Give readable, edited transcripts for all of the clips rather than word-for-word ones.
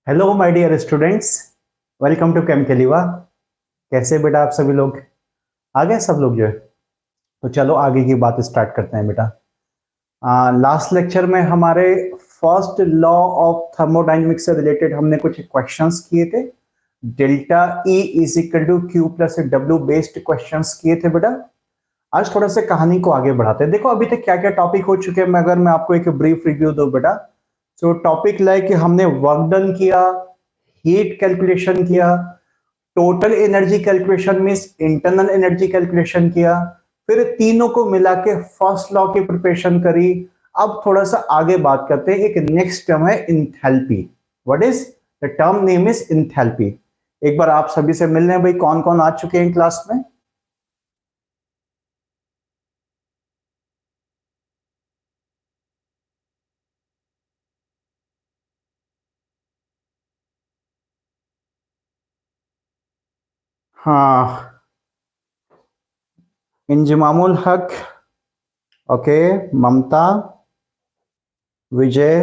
Hello my dear students, welcome to केमकेलिवा। कैसे बेटा आप सभी लोग? आ गए सब लोग जो है? तो चलो आगे की बात स्टार्ट करते हैं बेटा। लास्ट लेक्चर में हमारे फर्स्ट लॉ ऑफ थर्मोडाइनमिक्स से रिलेटेड हमने कुछ क्वेश्चंस किए थे। Delta E is equal to Q plus W based questions किए थे बेटा। आज थोड़ा सा कहानी को आगे बढ़ाते हैं। देखो अभी तक क्या क्या टॉपिक हो चुके हैं, अगर मैं आपको एक ब्रीफ रिव्यू दूं बेटा। तो टॉपिक लाइक हमने वर्क डन किया, हीट कैलकुलेशन किया, total energy calculation means internal energy calculation किया, फिर तीनों को मिला के फर्स्ट लॉ की प्रिपरेशन करी। अब थोड़ा सा आगे बात करते हैं। एक नेक्स्ट टर्म है enthalpy. What is the term name is enthalpy. एक बार आप सभी से मिलने भाई, कौन कौन आ चुके हैं क्लास में? हाँ, इंजमामुल हक, ओके, ममता, विजय,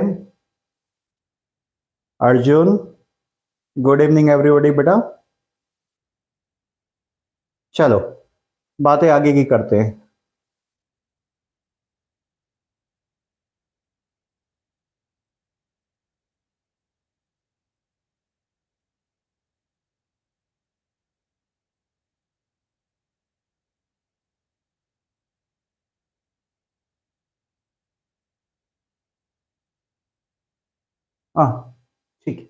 अर्जुन, गुड इवनिंग एवरीबॉडी बेटा। चलो बातें आगे की करते हैं। हाँ ठीक है।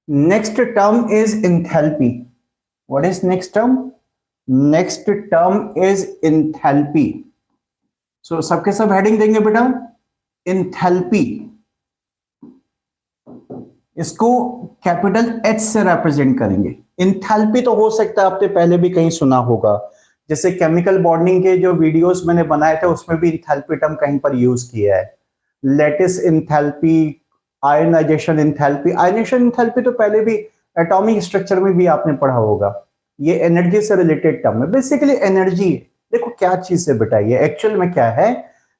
Next term is enthalpy. What is next term? Next term is enthalpy. So सबके सब हेडिंग देंगे बेटा। इंथैल्पी, इसको कैपिटल एच से रिप्रेजेंट करेंगे। इंथैल्पी तो हो सकता है आपने पहले भी कहीं सुना होगा, जैसे केमिकल बॉन्डिंग के जो वीडियोस मैंने बनाए थे उसमें भी इंथैल्पी टर्म कहीं पर यूज किया है। Lattice enthalpy, ionisation enthalpy. Ionisation enthalpy तो पहले भी एटॉमिक स्ट्रक्चर में भी आपने पढ़ा होगा। ये एनर्जी से रिलेटेड टर्म है, बेसिकली एनर्जी। देखो क्या चीज है बेटा, ये एक्चुअल में क्या है?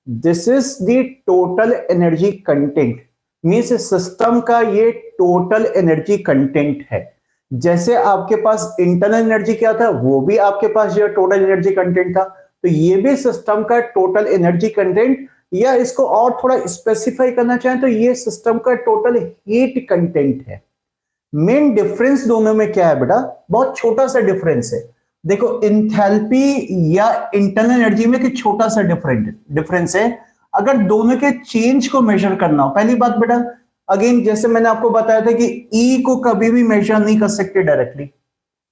This is the total energy content. Means system का ये टोटल एनर्जी कंटेंट है। जैसे आपके पास इंटरनल एनर्जी क्या था, वो भी आपके पास जो टोटल एनर्जी कंटेंट था, तो ये भी सिस्टम का टोटल एनर्जी कंटेंट, या इसको और थोड़ा स्पेसिफाई करना चाहें तो ये सिस्टम का टोटल हीट कंटेंट है। मेन डिफरेंस दोनों में क्या है बेटा? बहुत छोटा सा डिफरेंस है। देखो इंथैल्पी या इंटरनल एनर्जी में एक छोटा सा डिफरेंस है। अगर दोनों के चेंज को मेजर करना हो, पहली बात बेटा, अगेन जैसे मैंने आपको बताया था कि ई को कभी भी मेजर नहीं कर सकते डायरेक्टली,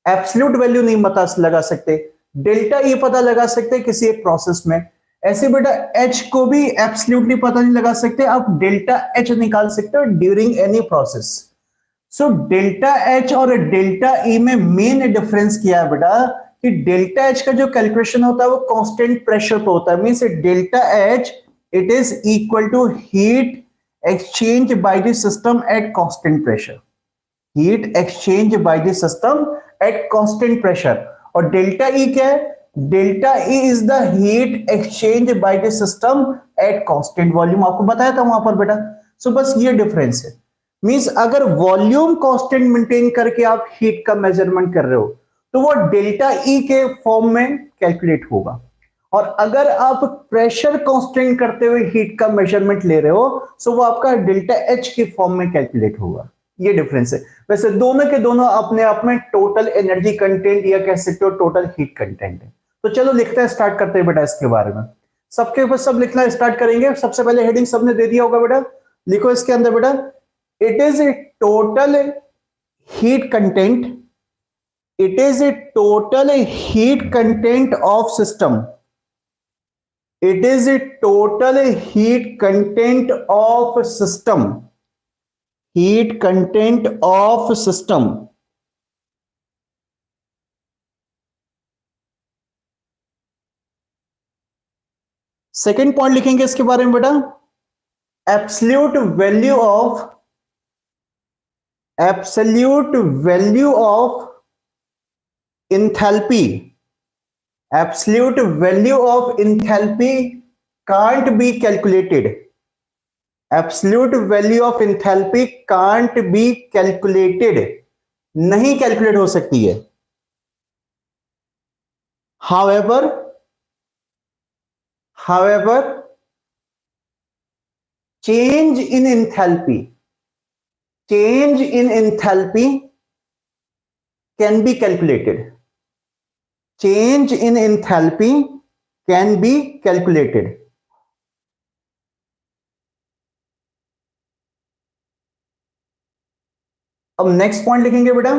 एब्सोल्यूट वैल्यू नहीं पता लगा सकते, डेल्टा ई पता लगा सकते किसी एक प्रोसेस में। ऐसे बेटा एच को भी एब्सोल्यूटली पता नहीं लगा सकते, आप डेल्टा एच निकाल सकते हो during any process. So delta H और डेल्टा ई में मेन डिफरेंस क्या है बेटा, कि डेल्टा एच का जो कैलकुलेशन होता है वो कांस्टेंट प्रेशर पे होता है। Means delta H it is equal to heat exchange by the system at constant pressure. Heat exchange by the system at constant pressure. और डेल्टा ई क्या है? Delta E is the heat exchange by the system at constant volume. आपको बताया था वहां पर बेटा। सो बस ये डिफरेंस है। मींस अगर वॉल्यूम कांस्टेंट मेंटेन करके आप हीट का मेजरमेंट कर रहे हो तो वो डेल्टा ई के फॉर्म में कैलकुलेट होगा, और अगर आप प्रेशर कांस्टेंट करते हुए हीट का मेजरमेंट ले रहे हो तो वो आपका डेल्टा एच के फॉर्म में कैलकुलेट होगा। ये डिफरेंस है। वैसे दोनों के दोनों अपने आप में टोटल एनर्जी कंटेंट या कह सकते हो टोटल हीट कंटेंट है। तो चलो लिखते हैं, स्टार्ट करते हैं बेटा इसके बारे में। सबके ऊपर सब लिखना स्टार्ट करेंगे। सबसे पहले हेडिंग सबने दे दिया होगा बेटा, लिखो इसके अंदर बेटा, it is a total heat content, it is a total heat content of system, it is a total heat content of system, heat content of system। Second point लिखेंगे इसके बारे में बेटा, absolute value of, absolute value of enthalpy, absolute value of enthalpy can't be calculated. Absolute value of enthalpy can't be calculated. नहीं calculate हो सकती है. However, change in enthalpy can be calculated. Change in enthalpy can be calculated. अब next point लिखेंगे बेटा,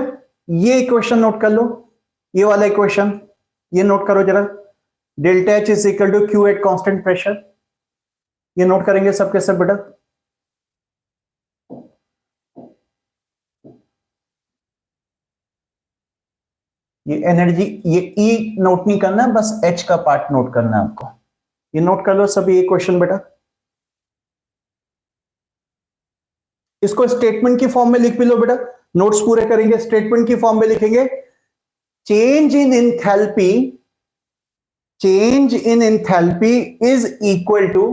ये equation note कर लो, ये वाला इक्वेशन ये नोट करो जरा. Delta H is equal to Q at constant pressure. ये नोट करेंगे सबके सब बेटा. ये एनर्जी, ये ई नोट नहीं करना, बस एच का पार्ट नोट करना है आपको. ये नोट कर लो सभी ये क्वेश्चन बेटा. इसको स्टेटमेंट की फॉर्म में लिख भी लो बेटा. नोट्स पूरे करेंगे, स्टेटमेंट की फॉर्म में लिखेंगे. Change in enthalpy is equal to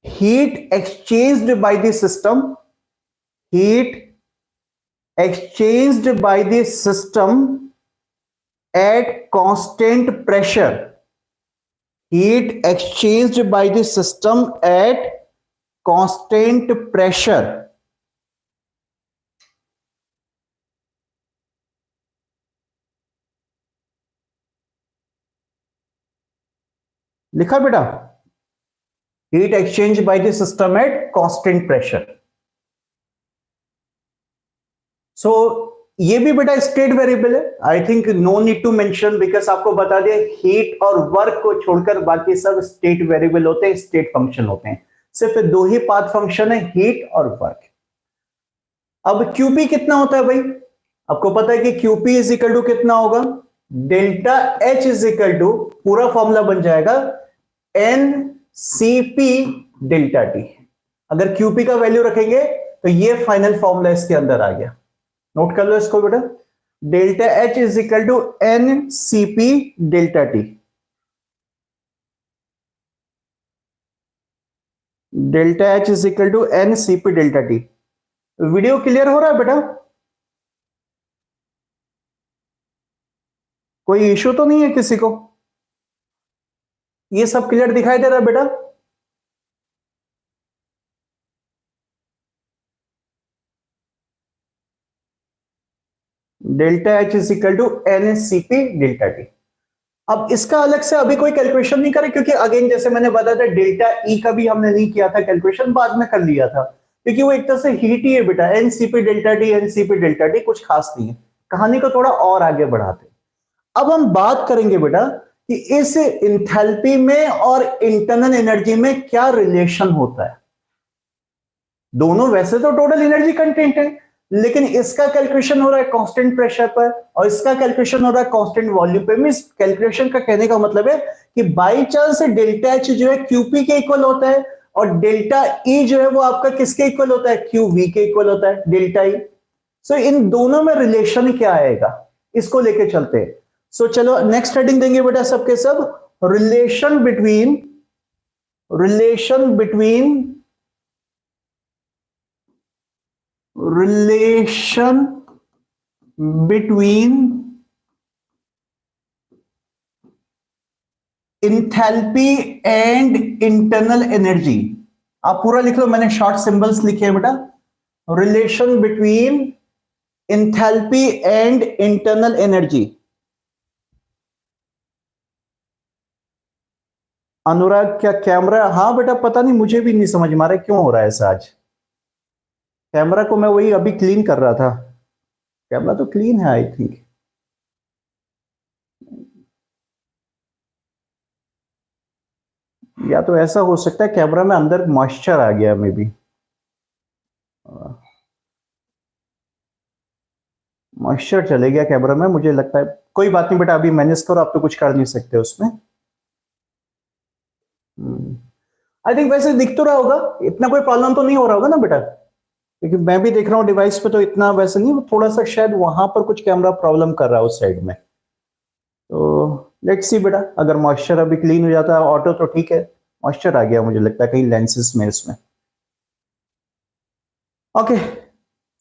heat exchanged by the system at constant pressure. Heat exchanged by the system at constant pressure. लिखा बेटा, heat exchange by the system at constant pressure. So ये भी बेटा state variable है. I think no need to mention, because आपको बता दिया heat और वर्क को छोड़कर बाकी सब स्टेट वेरिएबल होते हैं, स्टेट फंक्शन होते हैं. सिर्फ दो ही पाथ फंक्शन है, हीट और वर्क. अब क्यूपी कितना होता है भाई? आपको पता है कि क्यूपी इज इक्वल टू कितना होगा? Delta H is equal to, पूरा फॉर्मूला बन जाएगा एन सीपी डेल्टा टी. अगर क्यूपी का वैल्यू रखेंगे तो ये फाइनल फॉर्मूला इसके अंदर आ गया. नोट कर लो इसको बेटा. Delta H is equal to N CP delta T. Delta H is equal to N CP delta T. Video clear हो रहा है बेटा? कोई इश्यू तो नहीं है किसी को? ये सब क्लियर दिखाई दे रहा है बेटा? Delta H is equal to N CP delta T. अब इसका अलग से अभी कोई कैलकुलेशन नहीं करे, क्योंकि अगेन जैसे मैंने बताया था डेल्टा ई का भी हमने नहीं किया था कैलकुलेशन, बाद में कर लिया था, क्योंकि वो एक तरह से हीट ही है बेटा. एन सीपी डेल्टा टी कुछ खास नहीं है. कहानी को थोड़ा और आगे बढ़ाते. अब हम बात करेंगे बेटा कि इस इंथैल्पी में और इंटरनल एनर्जी में क्या रिलेशन होता है. दोनों वैसे तो टोटल एनर्जी कंटेंट है, लेकिन इसका कैलकुलेशन हो रहा है कांस्टेंट प्रेशर पर और इसका कैलकुलेशन हो रहा है कांस्टेंट वॉल्यूम पे. मींस कैलकुलेशन का कहने का मतलब है कि बाई चांस डेल्टा एच जो है क्यूपी के इक्वल होता है और डेल्टा ई जो है वो आपका किसके इक्वल होता है? क्यू वी के इक्वल होता है, डेल्टा ई. सो इन दोनों में रिलेशन क्या आएगा, इसको लेके चलते हैं. सो चलो नेक्स्ट हेडिंग देंगे बेटा सबके सब, relation between enthalpy and internal energy. आप पूरा लिख लो, मैंने शॉर्ट सिंबल्स लिखे हैं बेटा. Relation between enthalpy and internal energy. Anurag क्या कैमरा? हाँ बेटा, पता नहीं, मुझे भी नहीं समझ में आ रहा क्यों हो रहा है ऐसा. आज कैमरा को मैं वही अभी क्लीन कर रहा था. कैमरा तो क्लीन है आई थिंक. या तो ऐसा हो सकता है कैमरा में अंदर मॉइस्चर आ गया मे बी. मॉइस्चर चले गया कैमरा में मुझे लगता है. कोई बात नहीं बेटा, अभी मैनेज करो, आप तो कुछ कर नहीं सकते उसमें. आई थिंक वैसे दिख तो रहा होगा, इतना कोई प्रॉब्लम तो नहीं हो रहा होगा ना बेटा? क्योंकि मैं भी देख रहा हूँ डिवाइस पे तो इतना वैसे नहीं, थोड़ा सा शायद वहां पर कुछ कैमरा प्रॉब्लम कर रहा है उस साइड में। तो लेट्स सी बेटा, अगर मॉइस्चर अभी क्लीन हो जाता है ऑटो तो ठीक है, मॉइस्चर आ गया मुझे लगता है कहीं लेंसेज में इसमें। ओके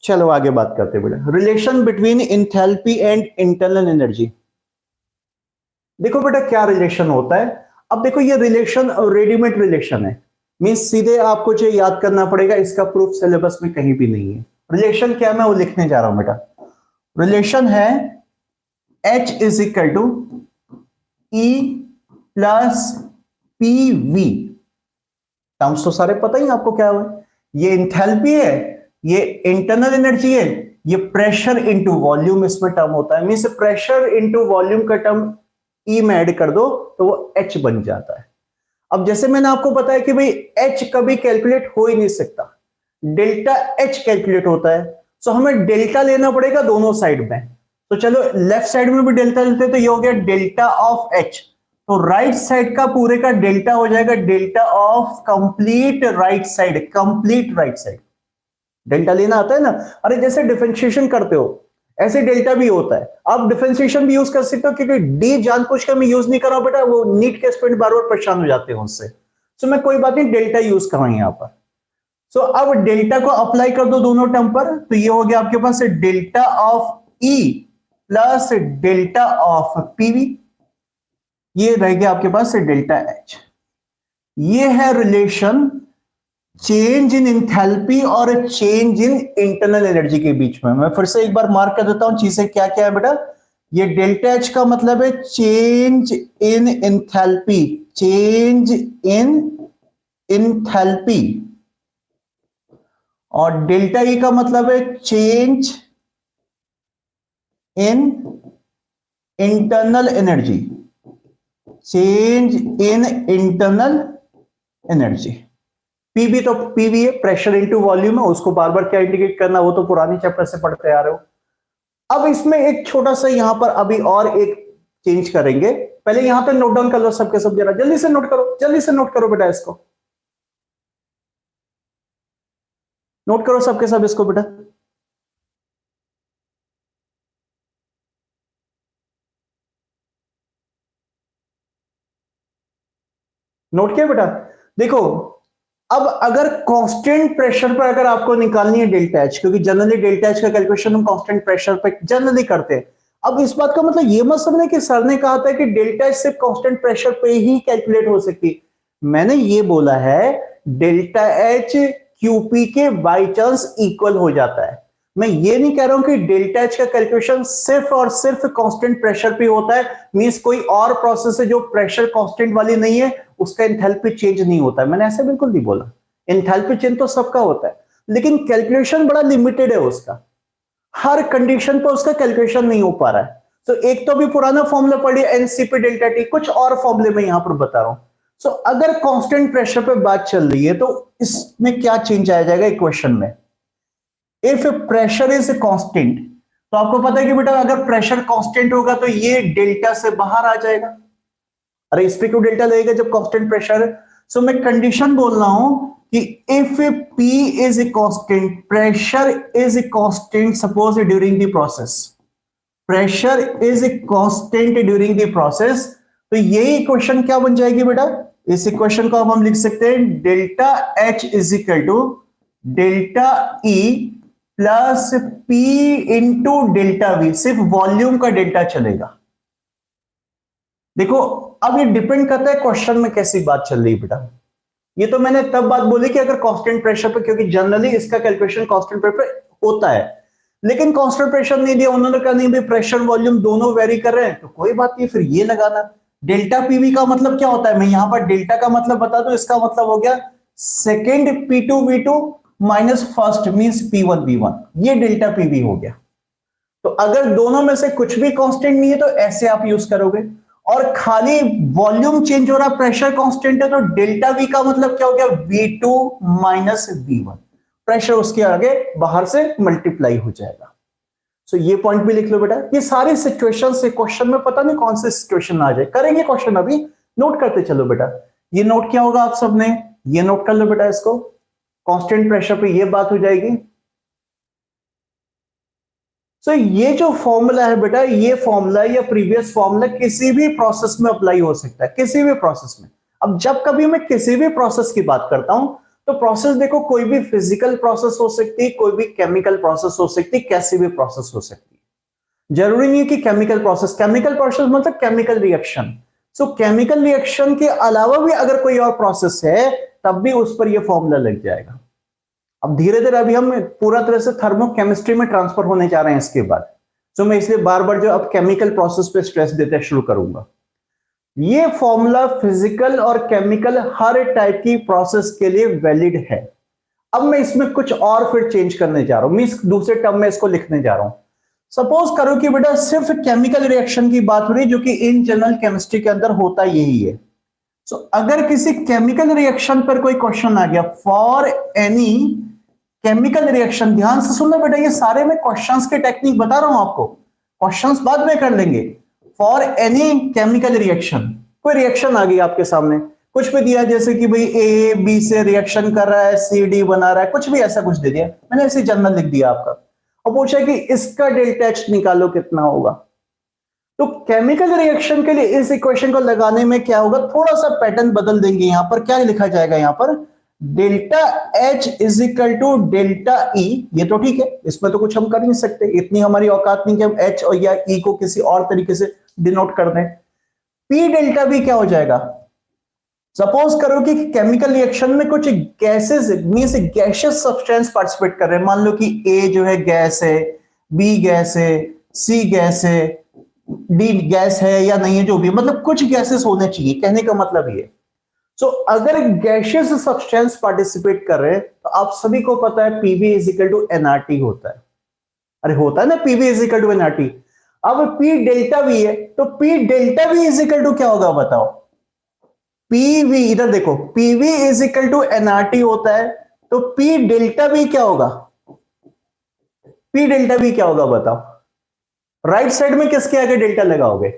चलो आगे बात करते हैं बेटा, relation between enthalpy and internal energy. देखो बेटा क्या रिलेशन होता है। अब देखो ये रिलेशन रेडीमेड रिलेशन है, मींस सीधे आपको जो याद करना पड़ेगा, इसका प्रूफ सिलेबस में कहीं भी नहीं है। रिलेशन क्या मैं वो लिखने जा रहा हूं बेटा। रिलेशन है H is equal to E plus PV। Terms तो सारे पता ही आपको क्या हुआ, ये इंथैल्पी है, ये इंटरनल एनर्जी है, ये प्रेशर इनटू वॉल्यूम इसमें टर्म होता है। मींस प्रेशर इनटू वॉल्यूम का टर्म E में ऐड कर दो तो वो H बन जाता है। अब जैसे मैंने आपको बताया कि भाई H कभी कैलकुलेट हो ही नहीं सकता, डेल्टा H कैलकुलेट होता है। सो हमें डेल्टा लेना पड़ेगा दोनों साइड में। तो चलो लेफ्ट साइड में भी डेल्टा लेते तो ये हो गया डेल्टा ऑफ H, तो राइट साइड का पूरे का डेल्टा हो जाएगा delta of complete right side, complete right side. Delta लेना आता है ना, अरे जैसे डिफरेंशिएशन करते हो ऐसे डेल्टा भी होता है। आप डिफरेंशिएशन भी यूज कर सकते हो, क्योंकि डी जानबूझ कर मैं यूज नहीं कर रहा हूं बेटा, वो नीट के स्टूडेंट बार बार परेशान हो जाते हैं उससे। सो मैं कोई बात नहीं, डेल्टा यूज कर रहा हूं यहां पर। सो अब डेल्टा को अप्लाई कर दो दोनों टर्म पर, तो ये हो गया आपके पास delta of E plus delta of PV, ये रह गया आपके पास डेल्टा एच। ये है रिलेशन चेंज इन इंथैल्पी और चेंज इन इंटरनल एनर्जी के बीच में। मैं फिर से एक बार मार्क कर देता हूं चीजें क्या क्या है बेटा। ये डेल्टा एच का मतलब है change in enthalpy, change in enthalpy, और डेल्टा ई का मतलब है change in internal energy, change in internal energy. PV तो पीवी है, प्रेशर इनटू वॉल्यूम है, उसको बार बार क्या इंडिकेट करना वो तो पुरानी चैप्टर से पढ़ते आ रहे हो। अब इसमें एक छोटा सा यहां पर अभी और एक चेंज करेंगे, पहले यहां पे नोट डाउन कर लो सबके सब, जरा जल्दी से नोट करो, जल्दी से नोट करो बेटा, इसको नोट करो सबके सब इसको बेटा। नोट किया बेटा। देखो अब अगर कांस्टेंट प्रेशर पर अगर आपको निकालनी है डेल्टा एच, क्योंकि जनरली डेल्टा एच का कैलकुलेशन हम कांस्टेंट प्रेशर पे जनरली करते हैं। अब इस बात का मतलब ये मत समझना कि सर ने कहा था कि डेल्टा एच सिर्फ कांस्टेंट प्रेशर पे ही कैलकुलेट हो सकती। मैंने ये बोला है डेल्टा एच क्यूपी के बाई चांस इक्वल हो जाता है। मैं ये नहीं कह रहा हूं कि डेल्टा एच का कैलकुलेशन सिर्फ और सिर्फ कांस्टेंट प्रेशर पे होता है, मींस कोई और प्रोसेस है जो प्रेशर कांस्टेंट वाली नहीं है उसका एंथैल्पी चेंज नहीं होता है, मैंने ऐसे बिल्कुल नहीं बोला। एंथैल्पी चेंज तो सबका होता है, लेकिन कैलकुलेशन बड़ा लिमिटेड है उसका, हर कंडीशन पर उसका कैलकुलेशन नहीं हो पा रहा है। तो एक तो भी पुराना फॉर्मूला पढ़िए एनसीपी डेल्टा टी, कुछ और फॉर्मूले में यहां पर बता रहा हूं। सो अगर कांस्टेंट प्रेशर पे बात चल रही है तो इसमें क्या चेंज आ जाएगा इक्वेशन में। इफ प्रेशर इज कांस्टेंट, तो आपको पता है कि बेटा अगर प्रेशर कांस्टेंट होगा तो ये डेल्टा से बाहर आ जाएगा। अरे इस पे क्यों डेल्टा लगेगा जब कांस्टेंट प्रेशर है। सो मैं कंडीशन बोल रहा हूं कि if P is a constant, pressure is a constant, suppose during the process, pressure is a constant during the process, तो ये इक्वेशन क्या बन जाएगी बेटा। इस इक्वेशन को हम लिख सकते हैं delta H is equal to delta E plus P into delta V, सिर्फ वॉल्यूम का डेल्टा चलेगा। देखो अब ये डिपेंड करता है क्वेश्चन में कैसी बात चल रही है बेटा। ये तो मैंने तब बात बोली कि अगर कांस्टेंट प्रेशर पे, क्योंकि जनरली इसका कैलकुलेशन कांस्टेंट प्रेशर पे होता है, लेकिन कांस्टेंट प्रेशर नहीं दिया उन्होंने, कहा नहीं भाई प्रेशर वॉल्यूम दोनों वेरी कर रहे हैं, तो कोई बात नहीं, फिर ये लगाना। डेल्टा पीवी का मतलब क्या होता है, मैं यहां पर डेल्टा का मतलब बता दूं, इसका मतलब हो गया second P2V2 minus first means P1V1, ये डेल्टा पीवी हो गया। तो अगर दोनों में से कुछ भी कांस्टेंट नहीं है तो ऐसे आप यूज करोगे, और खाली वॉल्यूम चेंज हो रहा, प्रेशर कांस्टेंट है, तो डेल्टा वी का मतलब क्या हो गया V2 माइनस V1, प्रेशर उसके आगे बाहर से मल्टीप्लाई हो जाएगा। सो ये पॉइंट भी लिख लो बेटा। ये सारी सिचुएशन से क्वेश्चन में पता नहीं कौन सी सिचुएशन आ जाए, करेंगे क्वेश्चन, अभी नोट करते चलो बेटा। ये नोट क्या होगा आप सबने, ये नोट कर लो बेटा इसको, कांस्टेंट प्रेशर पे ये बात हो जाएगी, सो ये जो फॉर्मूला है बेटा, ये फॉर्मूला या प्रीवियस फॉर्मूला किसी भी प्रोसेस में अप्लाई हो सकता है, किसी भी प्रोसेस में। अब जब कभी मैं किसी भी प्रोसेस की बात करता हूं तो प्रोसेस देखो, कोई भी फिजिकल प्रोसेस हो सकती है, कोई भी केमिकल प्रोसेस हो सकती है, कैसी भी प्रोसेस हो सकती है। जरूरी नहीं है कि केमिकल प्रोसेस, केमिकल प्रोसेस मतलब केमिकल रिएक्शन। सो केमिकल रिएक्शन के अलावा भी अगर कोई और प्रोसेस है तब भी उस पर यह फॉर्मूला लग जाएगा। अब धीरे धीरे अभी हम पूरा तरह से थर्मोकेमिस्ट्री में ट्रांसफर होने जा रहे हैं इसके बाद। तो मैं इसलिए बार बार जो अब केमिकल प्रोसेस पे स्ट्रेस देते शुरू करूंगा। ये फॉर्मूला फिजिकल और केमिकल हर टाइप की प्रोसेस के लिए वैलिड है। अब मैं इसमें कुछ और फिर चेंज करने जा रहा हूं, मैं दूसरे टर्म में इसको लिखने जा रहा हूं। सपोज करो कि बेटा सिर्फ केमिकल रिएक्शन की बात हो रही, जो कि इन जनरल केमिस्ट्री के अंदर होता यही है। सो अगर किसी केमिकल रिएक्शन पर कोई क्वेश्चन आ गया, फॉर एनी केमिकल रिएक्शन, ध्यान से सुनना बेटा, ये सारे मैं क्वेश्चंस के टेक्निक बता रहा हूं आपको, क्वेश्चंस बाद में कर लेंगे। फॉर एनी केमिकल रिएक्शन, कोई रिएक्शन आ गई आपके सामने, कुछ भी दिया जैसे कि भाई ए बी से रिएक्शन कर रहा है, सी डी बना रहा है, कुछ भी ऐसा कुछ दे दिया, मैंने ऐसे जनरल लिख दिया आपका, और पूछा कि इसका डेल्टा एच निकालो कितना होगा। तो केमिकल रिएक्शन के लिए इस इक्वेशन को लगाने में क्या होगा, थोड़ा सा पैटर्न बदल देंगे। यहां पर क्या लिखा जाएगा, यहां पर delta H is equal to delta E. ये तो ठीक है, इसमें तो कुछ हम कर नहीं सकते, इतनी हमारी औकात नहीं कि हम एच और या ई को किसी और तरीके से डिनोट कर दें। पी डेल्टा बी क्या हो जाएगा, सपोज करो कि केमिकल रिएक्शन में कुछ gases means gaseous substance participate कर रहे हैं। मान लो कि ए जो है गैस है, बी गैस है, सी गैस है, डी गैस है या नहीं है, जो भी, मतलब कुछ गैसेस होने चाहिए, कहने का मतलब ये। सो अगर गैसियस सब्सटेंस पार्टिसिपेट कर रहे हैं तो आप सभी को पता है PV is equal to NRT होता है। अरे होता है ना, PV is equal to NRT. अब पी डेल्टा वी है तो P delta V is equal to क्या होगा बताओ, पीवी, इधर देखो, PV is equal to NRT होता है, तो पी डेल्टा वी क्या होगा, पी डेल्टा वी क्या होगा बताओ। राइट साइड में किसके आगे डेल्टा लगाओगे,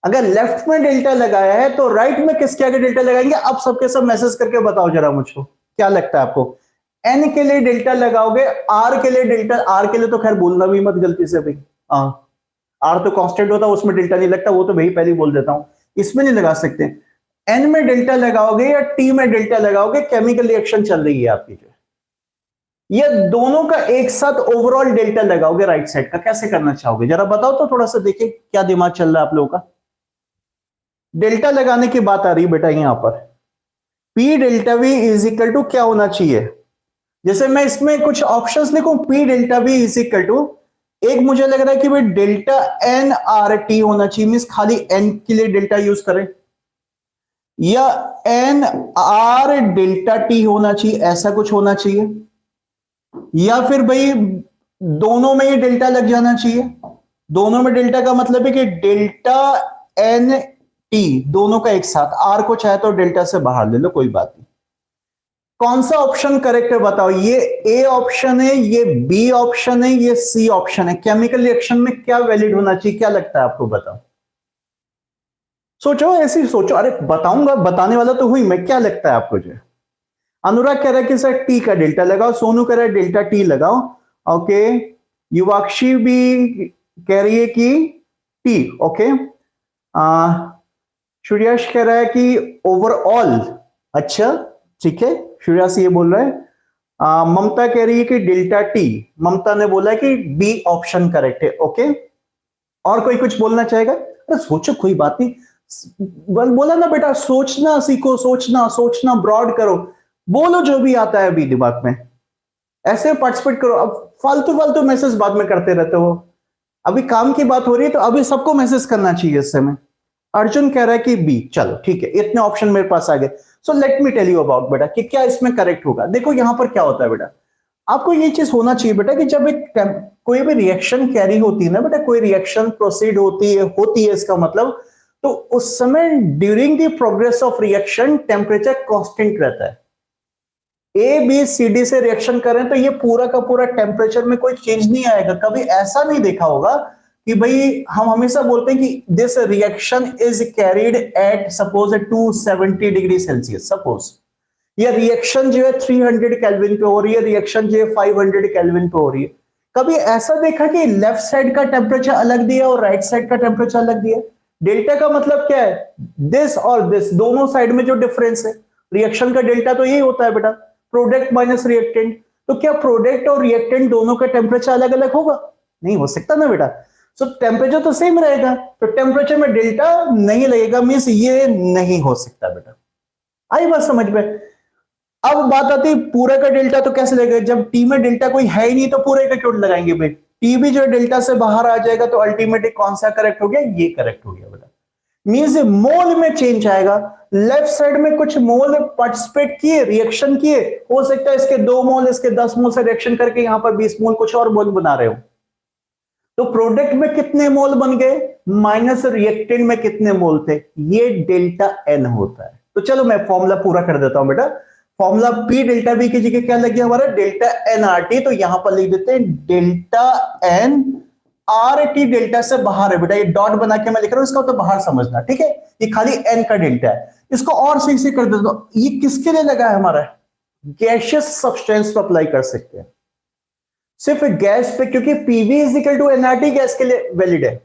अगर लेफ्ट में डेल्टा लगाया है तो राइट में किसके आगे डेल्टा लगाएंगे। अब सबके सब मैसेज करके बताओ जरा मुझको, क्या लगता है आपको। एन के लिए डेल्टा लगाओगे, आर के लिए डेल्टा, आर के लिए तो खैर बोलना भी मत गलती से भाई, हाँ आर तो कांस्टेंट होता है, उसमें डेल्टा नहीं लगता, वो तो भाई पहले ही बोल देता हूं, इसमें नहीं लगा सकते। एन में डेल्टा लगाओगे या टी में डेल्टा लगाओगे, केमिकल रिएक्शन चल रही है आपकी जो, ये दोनों का एक साथ ओवरऑल डेल्टा लगाओगे राइट साइड का, कैसे करना चाहोगे जरा बताओ तो, थोड़ा सा देखिए क्या दिमाग चल रहा है आप लोगों का। डेल्टा लगाने की बात आ रही है बेटा यहां पर, P delta V is equal to क्या होना चाहिए, जैसे मैं इसमें कुछ ऑप्शंस लिखूं, P delta V is equal to, एक मुझे लग रहा है कि भाई डेल्टा एन आर टी होना चाहिए, मींस खाली एन के लिए डेल्टा यूज करें, या एन आर डेल्टा टी होना चाहिए, ऐसा कुछ होना चाहिए, या फिर भाई दोनों में ये डेल्टा लग जाना चाहिए। दोनों में डेल्टा का मतलब है कि डेल्टा एन टी दोनों का एक साथ, आर को चाहे तो डेल्टा से बाहर ले लो, कोई बात नहीं। कौन सा ऑप्शन करेक्ट है बताओ, ये ए ऑप्शन है, ये बी ऑप्शन है, ये सी ऑप्शन है। केमिकल रिएक्शन में क्या वैलिड होना चाहिए, क्या लगता है आपको बताओ, सोचो ऐसे ही सोचो, अरे बताऊंगा, बताने वाला तो हुई मैं, क्या लगता है आपको जो। अनुराग कह रहा है कि सर टी का डेल्टा लगाओ, सोनू कह रहा है डेल्टा टी लगाओ, ओके, युवाक्षी भी कह रही है कि टी, ओके, सूर्याश कह रहा है कि ओवरऑल, अच्छा ठीक है, सूर्याश ये बोल रहा है। ममता कह रही है कि डेल्टा टी, ममता ने बोला है कि बी ऑप्शन करेक्ट है, ओके। और कोई कुछ बोलना चाहेगा, अरे सोचो कोई बात नहीं, बोला ना बेटा, सोचना सीखो, सोचना सोचना ब्रॉड करो, बोलो जो भी आता है अभी दिमाग में, ऐसे पार्टिसिपेट करो। अब फालतू फालतू मैसेज बाद में करते रहते हो, अभी काम की बात हो रही है तो अभी सबको मैसेज करना चाहिए इस समय। अर्जुन कह रहा है कि बी, चलो ठीक है, इतने ऑप्शन मेरे पास आ गए। So let me tell you about बेटा कि क्या इसमें करेक्ट होगा। देखो यहां पर क्या होता है बेटा, आपको ये चीज होना चाहिए बेटा कि जब एक कोई भी रिएक्शन कैरी होती है ना बेटा, कोई रिएक्शन प्रोसीड होती है इसका मतलब, तो उस समय during the progress of reaction temperature constant रहता है। ए बी सी डी से रिएक्शन करें तो ये पूरा का पूरा टेम्परेचर में कोई चेंज नहीं आएगा। कभी ऐसा नहीं देखा होगा कि भाई, हम हमेशा बोलते हैं कि this reaction is carried at suppose 270 degree Celsius, suppose ये रिएक्शन जो है 300 केल्विन पे हो रही है, रिएक्शन जो है 500 केल्विन पे हो रही है। कभी ऐसा देखा कि लेफ्ट साइड का टेम्परेचर अलग दिया और राइट साइड का टेम्परेचर अलग दिया? डेल्टा का मतलब क्या है? दिस और दिस दोनों साइड में जो डिफरेंस है, रिएक्शन का डेल्टा तो यही होता है बेटा, प्रोडक्ट माइनस रिएक्टेंट। तो क्या प्रोडक्ट और रिएक्टेंट दोनों का टेम्परेचर अलग अलग होगा? नहीं हो सकता ना बेटा। सो टेम्परेचर तो सेम रहेगा, तो टेम्परेचर में डेल्टा नहीं लगेगा, मींस ये नहीं हो सकता बेटा। आई बात समझ में? अब बात आती है पूरे का डेल्टा तो कैसे लगेगा? जब टी में डेल्टा कोई है ही नहीं तो पूरे का क्यों लगाएंगे भाई? टी भी जो डेल्टा से बाहर आ जाएगा तो अल्टीमेटली कौन सा करेक्ट हो गया? ये करेक्ट हो गया बेटा। मींस मोल में चेंज आएगा, लेफ्ट साइड में कुछ मोल पार्टिसिपेट किए, रिएक्शन किए, हो सकता है इसके 2 मोल इसके 10 मोल से रिएक्शन करके यहां पर 20 मोल कुछ और मोल बना रहे हो। तो प्रोडक्ट में कितने मोल बन गए माइनस रिएक्टेंट में कितने मोल थे? ये डेल्टा एन होता है। तो चलो मैं फॉर्मूला पूरा कर देता हूं बेटा। फॉर्मूला पी डेल्टा बी की जगह क्या लग गया हमारा? Delta N R T. तो यहां पर लिख देते हैं delta N R T. Delta से बाहर है बेटा, ये डॉट बना के मैं लिख रहा हूं, इसका तो बाहर समझना, ठीक है? ये खाली एन का डेल्टा है। इसको और सही से कर देता हूं। ये किसके लिए लगा है हमारा? गैसियस सब्सटेंस पर अप्लाई कर सकते हैं, सिर्फ गैस पे, क्योंकि PV is equal to NRT gas के लिए वैलिड है।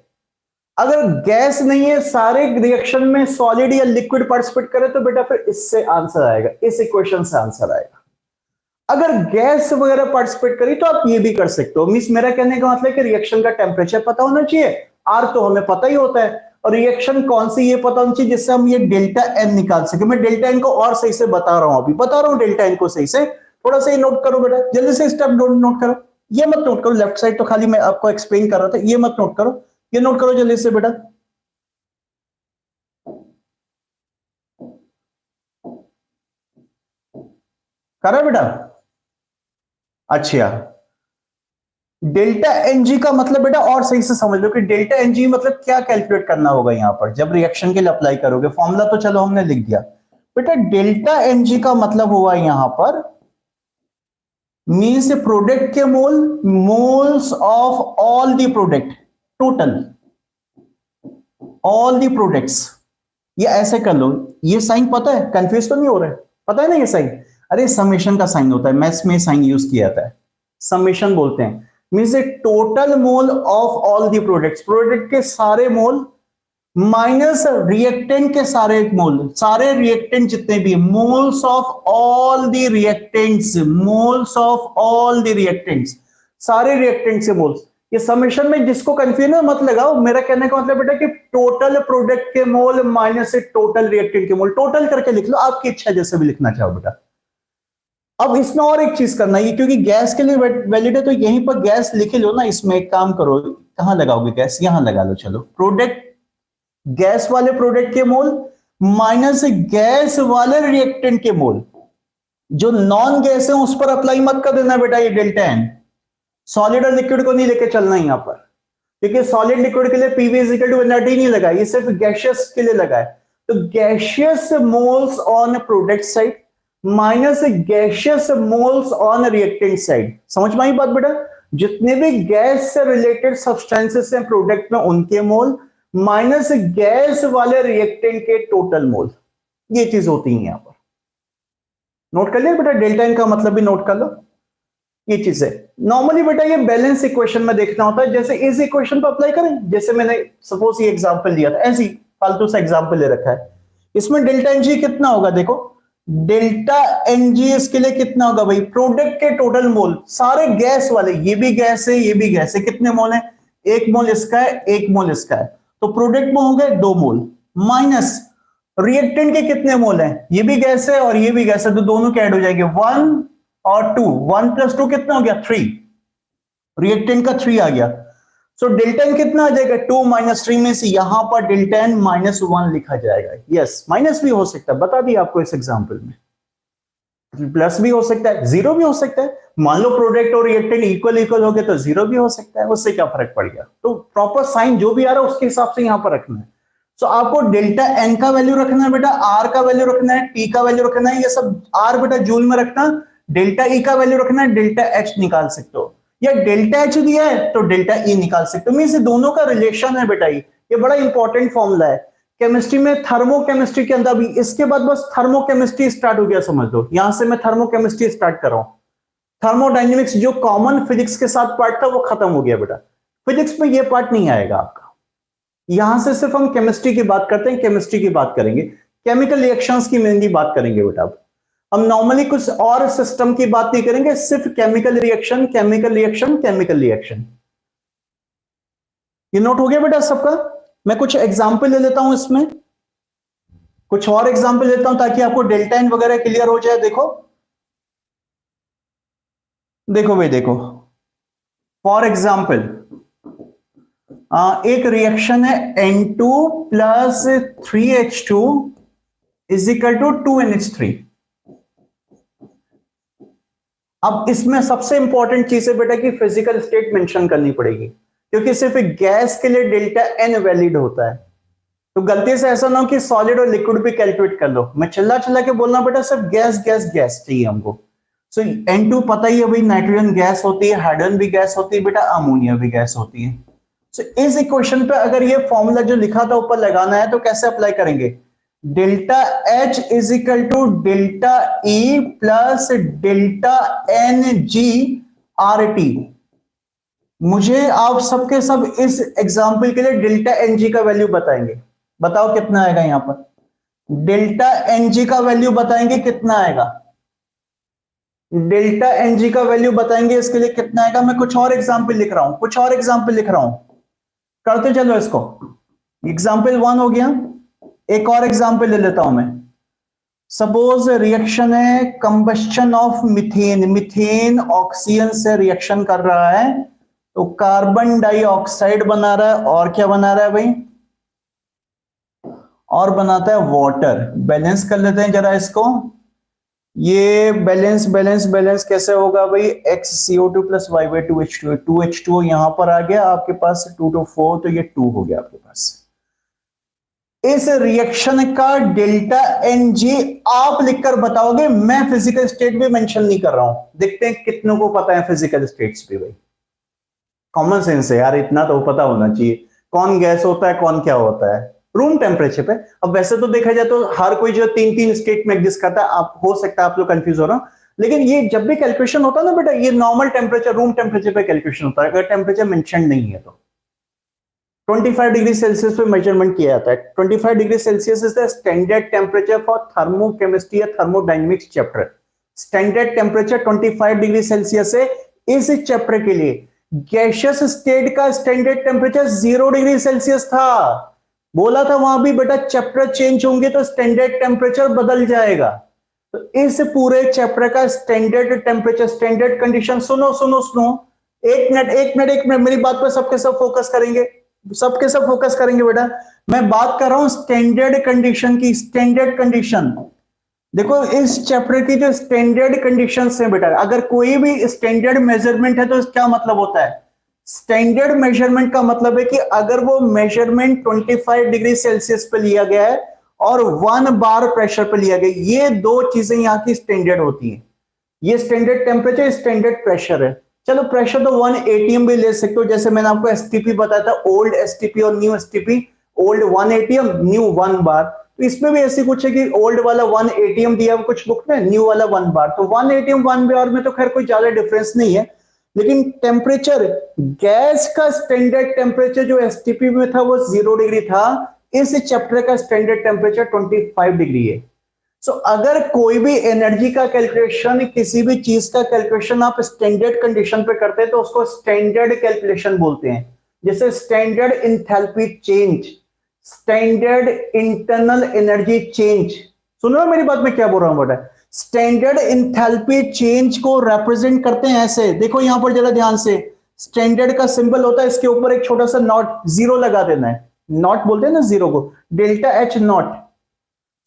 अगर गैस नहीं है, सारे रिएक्शन में सॉलिड या लिक्विड पार्टिसिपेट करे तो बेटा फिर इससे आंसर आएगा, इस इक्वेशन से आंसर आएगा। अगर गैस वगैरह पार्टिसिपेट करी तो आप ये भी कर सकते हो। मींस मेरा कहने का मतलब है कि रिएक्शन का टेम्परेचर पता होना चाहिए, आर तो हमें पता ही होता है, और रिएक्शन कौन सी ये पता होना चाहिए जिससे हम ये डेल्टा एन निकाल सके। मैं डेल्टा एन को और सही से बता रहा हूं, अभी बता रहा हूं डेल्टा एन को सही से। थोड़ा सा ये नोट करो बेटा, जल्दी से स्टेप नोट करो। ये मत नोट करो, लेफ्ट साइड तो खाली मैं आपको एक्सप्लेन कर रहा था, ये मत नोट करो, ये नोट करो जल्दी से बेटा। करा बेटा? अच्छा, डेल्टा एनजी का मतलब बेटा और सही से समझ लो कि डेल्टा एनजी मतलब क्या कैलकुलेट करना होगा यहां पर जब रिएक्शन के लिए अप्लाई करोगे। फॉर्मूला तो चलो हमने लिख दिया बेटा। डेल्टा एनजी का मतलब हुआ यहां पर मीन्स प्रोडक्ट के mole, moles of all the product, total all the products. ये ऐसे कर लो, ये साइन पता है, कंफ्यूज तो नहीं हो रहा है? पता है ना ये साइन? अरे समेशन का साइन होता है, मैथ्स में साइन यूज किया जाता है, समेशन बोलते हैं। Means total mole of all the products, product के सारे मोल माइनस रिएक्टेंट के सारे मोल, सारे रिएक्टेंट जितने भी, moles of all the reactants, moles of all the reactants, सारे रिएक्टेंट से मोल्स। ये समेशन में जिसको कंफ्यूजन मत लगाओ, मेरा कहने का मतलब बेटा कि टोटल प्रोडक्ट के मोल माइनस टोटल रिएक्टेंट के मोल, टोटल करके लिख लो, आपकी इच्छा जैसे भी लिखना चाहो बेटा। अब इसमें और एक चीज करना है, क्योंकि गैस के लिए वैलिड है तो यहीं पर गैस लिख लो ना। इसमें एक काम करो, कहां लगाओगे गैस? यहां लगा लो। चलो, प्रोडक्ट, गैस वाले प्रोडक्ट के मोल माइनस गैस वाले रिएक्टेंट के मोल, जो नॉन गैस है उस पर अप्लाई मत कर देना बेटा ये डेल्टा एन। सॉलिड और लिक्विड को नहीं लेके चलना यहां पर, क्योंकि सॉलिड लिक्विड के लिए PV is equal to NRT नहीं लगा, ये सिर्फ गैसियस के लिए लगा है। तो gaseous moles on product side minus gaseous moles on reactant side. समझ में आई बात बेटा? जितने भी गैस से रिलेटेड सब्सटेंसेस हैं प्रोडक्ट में उनके मोल माइनस गैस वाले रिएक्टेंट के टोटल मोल, ये चीज होती है यहां पर। नोट कर लिया बेटा? डेल्टा एन का मतलब भी नोट कर लो, ये चीज है। नॉर्मली बेटा ये बैलेंस इक्वेशन में देखना होता है, जैसे इस इक्वेशन पर अप्लाई करें, जैसे मैंने सपोज ये एग्जांपल लिया था, ऐसी फालतू सा एग्जांपल ले रखा है। इसमें डेल्टा एनजी कितना होगा? देखो, डेल्टा एनजी इसके लिए कितना होगा भाई? प्रोडक्ट के टोटल मोल, सारे गैस वाले, ये भी गैस है ये भी गैस है, कितने मोल है? 1 मोल इसका है 1 मोल इसका है, तो प्रोडक्ट में हो गए 2 मोल, माइनस रिएक्टेंट के कितने मोल हैं? ये भी गैस है और ये भी गैस है, तो दोनों के ऐड हो जाएंगे 1 और 2, 1 + 2 कितना हो गया? 3, रिएक्टेंट का 3 आ गया। सो डेल्टा एन कितना आ जाएगा? 2 - 3 में से यहां पर डेल्टा एन -1 लिखा जाएगा। यस, माइनस भी हो सकता है, बता दिया आपको इस एग्जांपल में, प्लस भी हो सकता है, जीरो भी हो सकता है। मान लो प्रोडक्ट और रिएक्टेंट इक्वल हो गए तो जीरो भी हो सकता है, उससे क्या फर्क पड़ गया? तो प्रॉपर साइन जो भी आ रहा है उसके हिसाब से यहां पर रखना है। सो आपको डेल्टा एन का वैल्यू रखना है बेटा, आर का वैल्यू रखना है, टी का वैल्यू रखना है, ये सब आर बेटा जूल में रखना, डेल्टा ई का वैल्यू रखना है, डेल्टा एच निकाल सकते हो, या डेल्टा एच दिया है तो डेल्टा ई निकाल सकते हो। मींस दोनों का रिलेशन है बेटा, ये बड़ा इंपॉर्टेंट फॉर्मूला है केमिस्ट्री में, थर्मोकेमिस्ट्री के अंदर भी। इसके बाद बस थर्मोकेमिस्ट्री स्टार्ट हो गया, समझ लो, यहां से मैं थर्मोकेमिस्ट्री स्टार्ट कर रहा हूं। थर्मोडायनेमिक्स जो कॉमन फिजिक्स के साथ पार्ट था वो खत्म हो गया बेटा, फिजिक्स में ये पार्ट नहीं आएगा आपका। यहां से सिर्फ हम केमिस्ट्री की बात करते हैं, केमिस्ट्री की बात करेंगे, केमिकल रिएक्शंस की मेनली बात करेंगे बेटा। हम नॉर्मली कुछ और सिस्टम की बात नहीं करेंगे, सिर्फ chemical reaction chemical reaction chemical reaction. ये नोट हो गया बेटा सबका? मैं कुछ एग्जाम्पल ले लेता हूं इसमें, कुछ और एग्जाम्पल लेता हूं ताकि आपको डेल्टा एन वगैरह क्लियर हो जाए। देखो देखो भाई देखो, फॉर एग्जाम्पल एक रिएक्शन है N2 plus 3H2 is equal to 2NH3। अब इसमें सबसे इंपॉर्टेंट चीज है बेटा कि फिजिकल स्टेट मेंशन करनी पड़ेगी, क्योंकि सिर्फ गैस के लिए डेल्टा एन वैलिड होता है। तो गलती से ऐसा ना हो कि सॉलिड और लिक्विड भी कैलकुलेट कर लो। मैं चिल्ला चिल्ला के बोलना बेटा सिर्फ गैस गैस गैस चाहिए हमको। सो N2 पता ही है भाई, नाइट्रोजन गैस होती है, हाइड्रोजन भी गैस होती है बेटा, अमोनिया भी गैस होती है। सो इस इक्वेशन पे अगर ये फॉर्मूला जो लिखा था ऊपर लगाना है तो कैसे अप्लाई करेंगे? Delta H is equal to delta E plus delta NG/RT। मुझे आप सबके सब इस एग्जाम्पल के लिए डेल्टा NG का वैल्यू बताएंगे। बताओ कितना आएगा यहां पर? डेल्टा NG का वैल्यू बताएंगे कितना आएगा? डेल्टा NG का वैल्यू बताएंगे इसके लिए कितना आएगा? मैं कुछ और एग्जाम्पल लिख रहा हूं, कुछ और एग्जाम्पल लिख रहा हूं, करते चलो इसको। एग्जाम्पल 1 हो गया, एक और एग्जाम्पल ले लेता हूं मैं। सपोज रिएक्शन है combustion of methane, methane oxygen से रिएक्शन कर रहा है, तो कार्बन डाइऑक्साइड बना रहा है, और क्या बना रहा है भाई? और बनाता है वाटर। बैलेंस कर लेते हैं जरा इसको। ये बैलेंस बैलेंस बैलेंस कैसे होगा भाई? XCO2 प्लस Y/2H2, 2H2 यहां पर आ गया आपके पास, 2 to 4, तो ये 2 हो गया आपके पास। इस रिएक्शन का डेल्टा NG आप लिखकर बताओगे, मैं फिजिकल स्टेट भी मेंशन नहीं कर रहा हूं। देखते हैं कितनों को पता है फिजिकल स्टेट्स भी भाई। कॉमन सेंस है यार, इतना तो पता होना चाहिए कौन गैस होता है कौन क्या होता है रूम टेम्परेचर पे। अब वैसे तो देखा जाए तो हर कोई जो 3 स्टेट में एग्जिस्ट करता है, आप हो सकता है आप लोग कंफ्यूज हो रहा हो, लेकिन ये जब भी कैलकुलेशन होता है ना बेटा, ये नॉर्मल टेम्परेचर रूम टेम्परेचर पे कैलकुलेशन होता है, अगर टेम्परेचर मेंशन नहीं है तो। 25 डिग्री सेल्सियस पे मेजरमेंट किया जाता है। 25 degree Celsius is the standard temperature for thermochemistry या thermodynamics chapter. Standard temperature 25 degree Celsius है इस चैप्टर के लिए। गैसियस स्टेट का स्टैंडर्ड टेम्परेचर 0 डिग्री सेल्सियस था। बोला था वहां भी बेटा चैप्टर चेंज होंगे तो स्टैंडर्ड टेम्परेचर बदल जाएगा। तो इस पूरे चैप्टर का स्टैंडर्ड टेम्परेचर, स्टैंडर्ड कंडीशन, सुनो सुनो सुनो, एक मिनट मेरी बात पर सबके सब फोकस करेंगे, सबके सब फोकस करेंगे बेटा। मैं बात कर रहा हूं स्टैंडर्ड कंडीशन की। स्टैंडर्ड कंडीशन देखो, इस चैप्टर की जो स्टैंडर्ड कंडीशंस हैं बेटा, अगर कोई भी स्टैंडर्ड मेजरमेंट है तो क्या मतलब होता है? स्टैंडर्ड मेजरमेंट का मतलब है कि अगर वो मेजरमेंट 25 डिग्री सेल्सियस पे लिया गया है और 1 बार प्रेशर पे लिया गया, ये दो चीजें यहाँ की स्टैंडर्ड होती हैं। ये स्टैंडर्ड टेम्परेचर, स्टैंडर्ड प्रेशर है। चलो प्रेशर तो 1 atm भी ले सकते हो, जैसे मैंने आपको STP बताया था, ओल्ड STP और new STP। Old 1 atm, new 1 बार। तो इसमें भी ऐसी कुछ है कि ओल्ड वाला 1 atm दिया कुछ बुक में, न्यू वाला 1 बार। तो 1 atm 1 बार में तो खैर कोई ज्यादा डिफरेंस नहीं है, लेकिन टेम्परेचर, गैस का स्टैंडर्ड टेम्परेचर जो STP में था वो 0 डिग्री था। इस चैप्टर का स्टैंडर्ड टेम्परेचर 25 डिग्री है। सो अगर कोई भी एनर्जी का कैलकुलेशन, किसी भी चीज का कैलकुलेशन आप स्टैंडर्ड कंडीशन पे करते हैं तो उसको स्टैंडर्ड कैलकुलेशन बोलते हैं। जैसे standard enthalpy change, standard internal energy change. सुनो ना मेरी बात में क्या बोल रहा हूं बेटा? स्टैंडर्ड इंथैल्पी चेंज को रिप्रेजेंट करते हैं ऐसे, देखो यहां पर जरा ध्यान से। स्टैंडर्ड का सिंबल होता है, इसके ऊपर एक छोटा सा नॉट, जीरो लगा देना है। नॉट बोलते हैं ना जीरो को, डेल्टा H नॉट।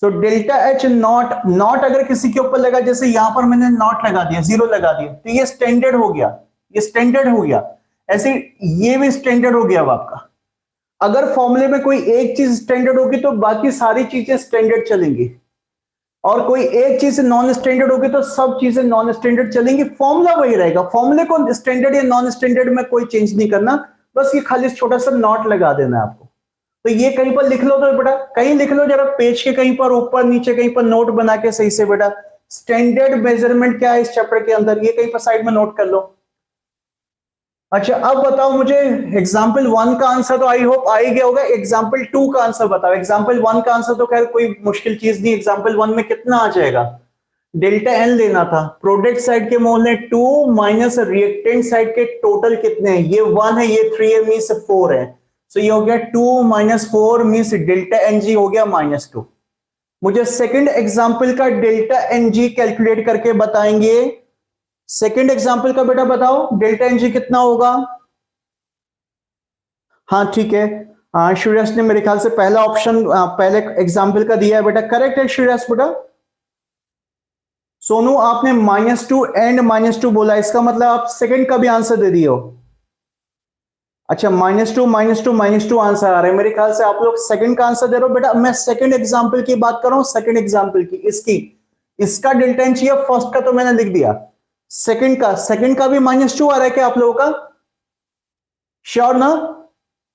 तो डेल्टा H नॉट, नॉट अगर किसी के ऊपर लगा, जैसे यहां पर मैंने नॉट लगा दिया, जीरो लगा दिया, तो ये स्टैंडर्ड हो गया, ये स्टैंडर्ड हो गया। ऐसे ये भी स्टैंडर्ड हो गया अब आपका। अगर फॉर्मूले में कोई एक चीज स्टैंडर्ड होगी तो बाकी सारी चीजें स्टैंडर्ड चलेंगी, और कोई एक चीज नॉन स्टैंडर्ड होगी तो सब चीजें नॉन स्टैंडर्ड चलेंगी। फॉर्मूला वही रहेगा, फॉर्मूले को स्टैंडर्ड या नॉन स्टैंडर्ड में कोई चेंज नहीं करना, बस ये खाली छोटा सा नॉट लगा देना है आपको। तो ये कहीं पर लिख लो तो बेटा, कहीं लिख लो जरा, पेज के कहीं पर ऊपर नीचे कहीं पर नोट बना के सही से बेटा, स्टैंडर्ड मेजरमेंट क्या है इस चैप्टर के अंदर, ये कहीं पर साइड में नोट कर लो। अच्छा अब बताओ मुझे, एग्जाम्पल 1 का आंसर तो आई होप आ ही गया होगा, एग्जाम्पल 2 का आंसर बताओ। एग्जाम्पल 1 का आंसर तो खैर कोई मुश्किल चीज नहीं, एग्जाम्पल 1 में कितना आ जाएगा, डेल्टा एन लेना था, प्रोडक्ट साइड के मोल ने 2 माइनस रिएक्टेंट साइड के टोटल कितने हैं, ये 1 है ये 3 है मीन्स 4 है, सो ये हो गया 2 minus 4 means delta N G हो गया -2। मुझे सेकंड एग्जाम्पल का डेल्टा एन जी कैलकुलेट करके बताएंगे, सेकंड एग्जाम्पल का बेटा बताओ डेल्टा एन जी कितना होगा। हाँ ठीक है, श्रेयस ने मेरे ख्याल से पहला ऑप्शन पहले एग्जाम्पल का दिया है बेटा, करेक्ट है श्रेयस बेटा। सोनू आपने -2 एंड -2 बोला, इसका मतलब आप सेकंड का भी आंसर दे दिए हो। अच्छा -2 -2 -2 आंसर आ रहा है, मेरे ख्याल से आप लोग सेकंड का आंसर दे रहे हो बेटा। मैं सेकंड एग्जाम्पल की बात कर रहा हूं, सेकंड एग्जाम्पल की, इसकी, इसका डेल्टा एन चाहिए, फर्स्ट का तो मैंने लिख दिया, सेकंड का भी -2 आ रहा है क्या आप लोगों का, श्योर ना?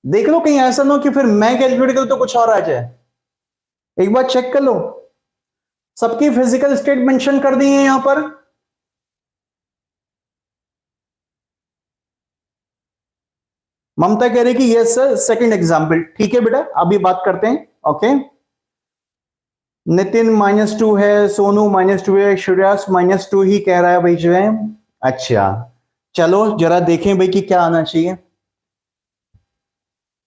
देख लो कहीं ऐसा ना हो कि फिर मैं कैलकुलेट करूं तो कुछ और आ जाए, एक बार चेक कर लो। सबकी फिजिकल स्टेट मेंशन कर दी है यहां पर, ममता कह रही कि यस सर सेकंड एग्जाम्पल, ठीक है बेटा अभी बात करते हैं। ओके नितिन -2 है, सोनू -2 है, श्रेयस -2 ही कह रहा है भाई जो है। अच्छा चलो जरा देखें भाई कि क्या आना चाहिए।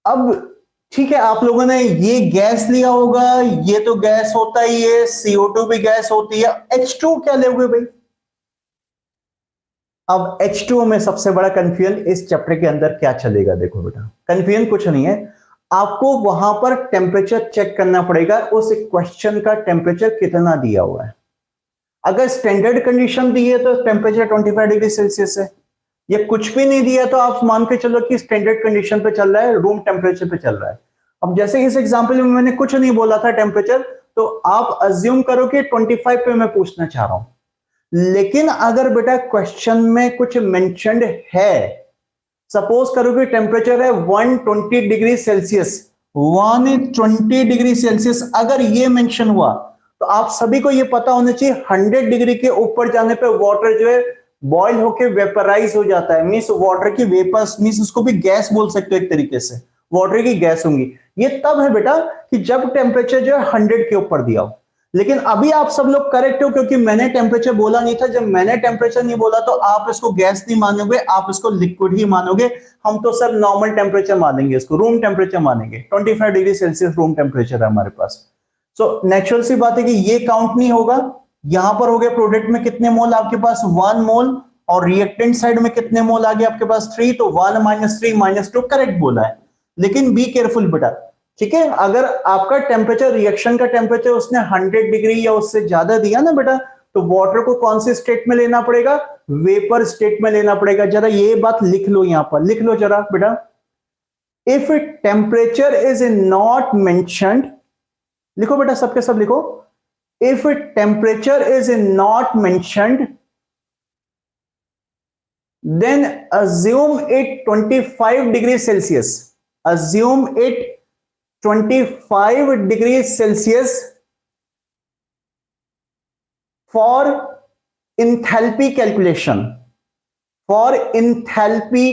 अब ठीक है, आप लोगों ने ये गैस लिया होगा, ये तो गैस होता ही है, CO2 भी गैस होती है, H2 क्या लोगे भाई। अब H2 में सबसे बड़ा कंफ्यूजन इस चैप्टर के अंदर क्या चलेगा, देखो बेटा कंफ्यूजन कुछ नहीं है, आपको वहां पर टेम्परेचर चेक करना पड़ेगा, उस क्वेश्चन का टेम्परेचर कितना दिया हुआ है। अगर स्टैंडर्ड कंडीशन दी है तो टेम्परेचर 25 डिग्री सेल्सियस है, ये कुछ भी नहीं दिया तो आप मान के चलो कि स्टैंडर्ड कंडीशन पे चल रहा है, रूम टेम्परेचर पे चल रहा है। अब जैसे इस एग्जांपल में मैंने कुछ नहीं बोला था टेम्परेचर, तो आप अज्यूम करो कि 25 पे मैं पूछना चाह रहा हूं, लेकिन अगर बेटा क्वेश्चन में कुछ मेंशन्ड है, सपोज करो कि टेम्परेचर है 120 डिग्री सेल्सियस, 120 डिग्री सेल्सियस अगर ये मेंशन हुआ, तो आप सभी को ये पता होना चाहिए 100 डिग्री के ऊपर जाने पे वाटर जो है बॉयल होके वेपराइज हो जाता है, मींस वाटर की वेपर्स, मींस उसको भी गैस बोल सकते हो एक तरीके से, वाटर की गैस होंगी। ये तब है बेटा कि जब टेम्परेचर जो है 100 के ऊपर दिया हो। लेकिन अभी आप सब लोग करेक्ट हो क्योंकि मैंने टेम्परेचर बोला नहीं था, जब मैंने टेम्परेचर नहीं बोला तो आप इसको गैस नहीं मानोगे, आप इसको लिक्विड ही मानोगे। हम तो सर नॉर्मल टेम्परेचर मानेंगे, इसको रूम टेम्परेचर मानेंगे, 25 डिग्री सेल्सियस रूम टेम्परेचर है हमारे पास। सो नेचुरल सी बात है कि ये काउंट नहीं होगा। यहां पर हो गया प्रोडक्ट में कितने मोल आपके पास 1 मोल, और रिएक्टेंट साइड में कितने मोल आ गए आपके पास 3, तो 1 -3 -2 करेक्ट बोला है। लेकिन बी केयरफुल बेटा, ठीक है, अगर आपका टेम्परेचर रिएक्शन का टेम्परेचर उसने 100 डिग्री या उससे ज्यादा दिया ना बेटा, तो वाटर को कौन से स्टेट में लेना पड़ेगा, वेपर स्टेट में लेना पड़ेगा। जरा ये बात लिख लो, यहां पर लिख लो जरा बेटा, if temperature is not mentioned, लिखो बेटा सबके सब लिखो, if temperature is not mentioned then assume it 25 degrees Celsius, assume it 25 degrees Celsius for enthalpy calculation, for enthalpy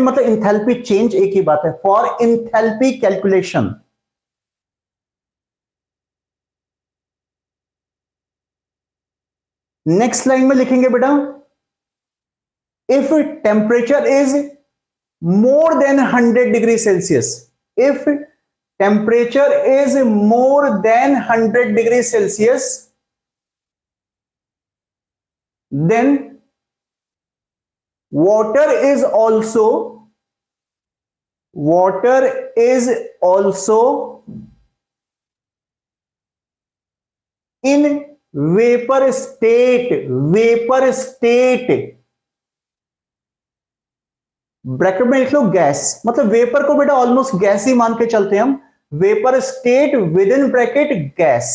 मतलब enthalpy change एक ही बात है, for enthalpy calculation। Next line में लिखेंगे बेटा, if temperature is more than 100 degree Celsius, if temperature is more than 100 degree Celsius, then water is also in vapor state, bracket में लिख लो gas, मतलब वेपर को बेटा ऑलमोस्ट गैस ही मान के चलते हैं हम, vapour state with in bracket gas.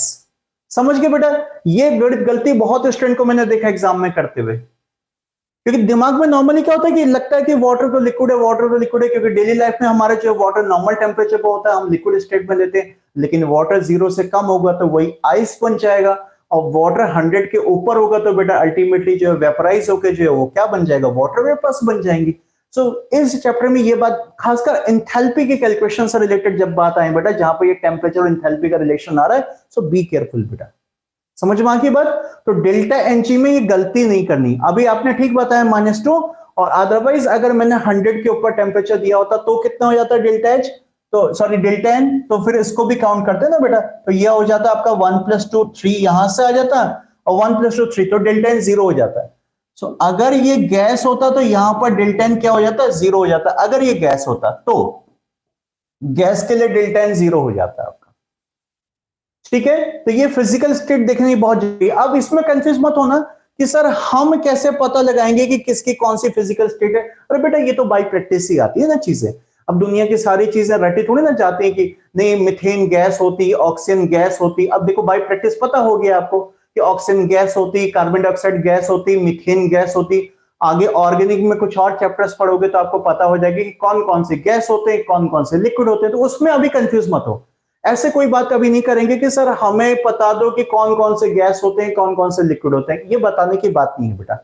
समझ गए बेटा, ये गलती बहुत स्टूडेंट को मैंने देखा एग्जाम में करते हुए, क्योंकि दिमाग में नॉर्मली क्या होता है कि लगता है कि वाटर तो लिक्विड है, वाटर तो लिक्विड है, क्योंकि डेली लाइफ में हमारे जो वाटर नॉर्मल टेम्परेचर पर होता है हम लिक्विड स्टेट में लेते हैं, लेकिन वाटर 0 से कम होगा तो वही आइस बन जाएगा, और वाटर 100 के ऊपर होगा तो बेटा अल्टीमेटली जो है वेपराइज होकर जो है वो क्या बन जाएगा, वाटर वेपर्स बन जाएंगी। सो इस चैप्टर में ये बात खासकर एंथैल्पी के कैलकुलेशन से रिलेटेड जब बात आए बेटा, जहां पर ये टेम्परेचर और एंथैल्पी का रिलेशन आ रहा है, सो बी केयरफुल बेटा। समझ में आ गई बात? तो डेल्टा एनजी में ये गलती नहीं करनी। अभी आपने ठीक बताया -2, और अदरवाइज अगर मैंने 100 के ऊपर टेम्परेचर दिया होता तो कितना हो जाता डेल्टा एच, तो सॉरी डेल्टा एन, तो फिर इसको भी काउंट करते हैं ना बेटा, तो ये हो जाता आपका 1 + 2 3 यहां से आ जाता, और 1 + 2 3, तो डेल्टा एन 0 हो जाता है। सो अगर ये गैस होता तो यहां पर डेल्टा एन क्या हो जाता, 0 हो जाता। अगर ये गैस होता तो गैस के लिए डेल्टा एन 0 हो जाता है आपका। ठीक है, तो ये फिजिकल स्टेट देखने की बहुत जरूरी है। अब इसमें कंफ्यूज मत होना कि सर हम कैसे पता लगाएंगे कि किसकी कौन सी फिजिकल स्टेट है। अरे बेटा ये तो बाय प्रैक्टिस ही आती है ना चीजें। अब दुनिया की सारी चीजें रटी थोड़ी ना जाती है कि नहीं मीथेन गैस होती, ऑक्सीजन गैस होती। अब देखो बाय प्रैक्टिस पता हो गया आपको कि ऑक्सीजन गैस होती, कार्बन डाइऑक्साइड गैस होती, मीथेन गैस होती। आगे ऑर्गेनिक में कुछ और चैप्टर्स पढ़ोगे तो आपको पता हो जाएगी कि कौन कौन से गैस होते हैं, कौन कौन से लिक्विड होते हैं। तो उसमें अभी कंफ्यूज मत हो। ऐसे कोई बात कभी नहीं करेंगे कि सर हमें बता दो कि कौन कौन से गैस होते हैं, कौन कौन से लिक्विड होते हैं। ये बताने की बात नहीं है बेटा।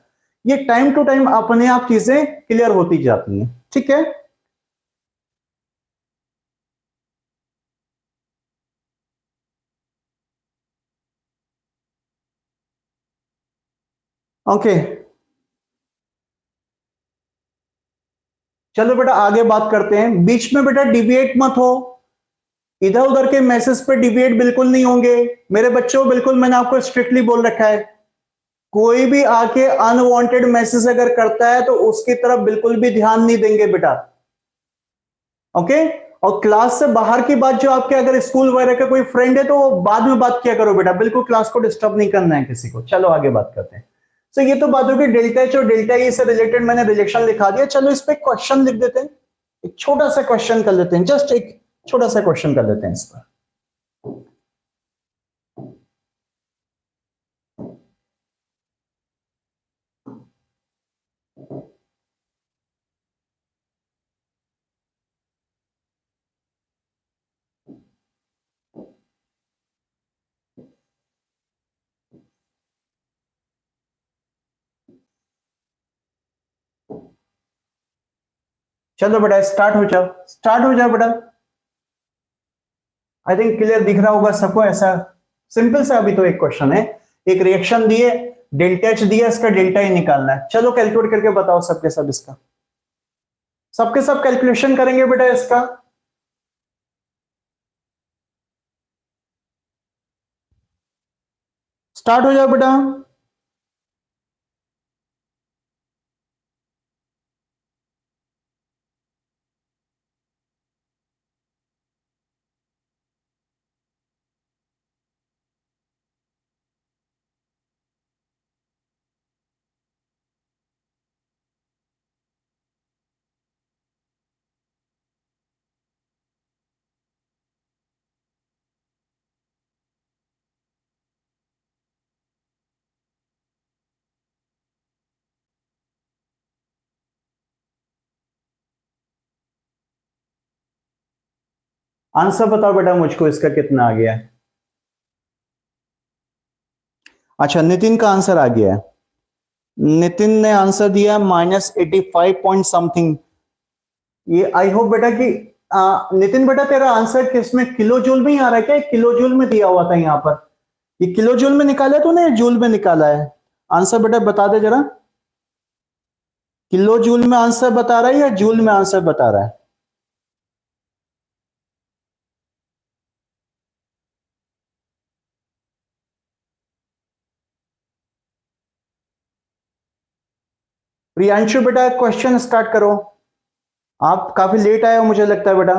ये टाइम टू टाइम अपने आप चीजें क्लियर होती जाती हैं। ठीक है, ओके। चलो बेटा आगे बात करते हैं। बीच में बेटा डिबेट मत हो, इधर उधर के मैसेज पे डिबेट बिल्कुल नहीं होंगे मेरे बच्चों। बिल्कुल मैंने आपको स्ट्रिक्टली बोल रखा है, कोई भी आके अनवांटेड मैसेज अगर करता है तो उसकी तरफ बिल्कुल भी ध्यान नहीं देंगे बेटा। ओके, और क्लास से बाहर की बात जो आपके अगर स्कूल वगैरह का कोई फ्रेंड है तो बाद में बात किया करो बेटा, बिल्कुल क्लास को डिस्टर्ब नहीं करना है किसी को। चलो आगे बात करते हैं। सो ये तो बात होगी डेल्टा एच और डेल्टा ई से रिलेटेड, मैंने रिलेशन लिखा दिया। चलो इस पे क्वेश्चन लिख देते हैं, एक छोटा सा क्वेश्चन कर लेते हैं, जस्ट एक छोटा सा क्वेश्चन कर लेते हैं इस पर। चलो बेटा स्टार्ट हो जाओ, स्टार्ट हो जाओ बेटा। आई थिंक क्लियर दिख रहा होगा सबको। ऐसा सिंपल सा अभी तो एक क्वेश्चन है, एक रिएक्शन दिए, डेल्टा एच दिया, इसका डेल्टा ही निकालना है। चलो कैलकुलेट करके बताओ सबके सब इसका, सबके सब कैलकुलेशन करेंगे बेटा इसका। स्टार्ट हो जाओ बेटा। आंसर बताओ बेटा मुझको इसका कितना आ गया है। अच्छा नितिन का आंसर आ गया है। नितिन ने आंसर दिया -85 पॉइंट समथिंग। ये आई होप बेटा कि नितिन बेटा तेरा आंसर किसमें, किलो जूल में ही आ रहा है क्या? किलो जूल में दिया हुआ था यहाँ पर, ये किलो जूल में निकाला है तूने, जूल में निकाला है? आंसर बेटा बता दे जरा, किलो जूल में आंसर बता रहा है या जूल में आंसर बता रहा है? प्रियांशु बेटा क्वेश्चन स्टार्ट करो, आप काफी लेट आए हो मुझे लगता है बेटा।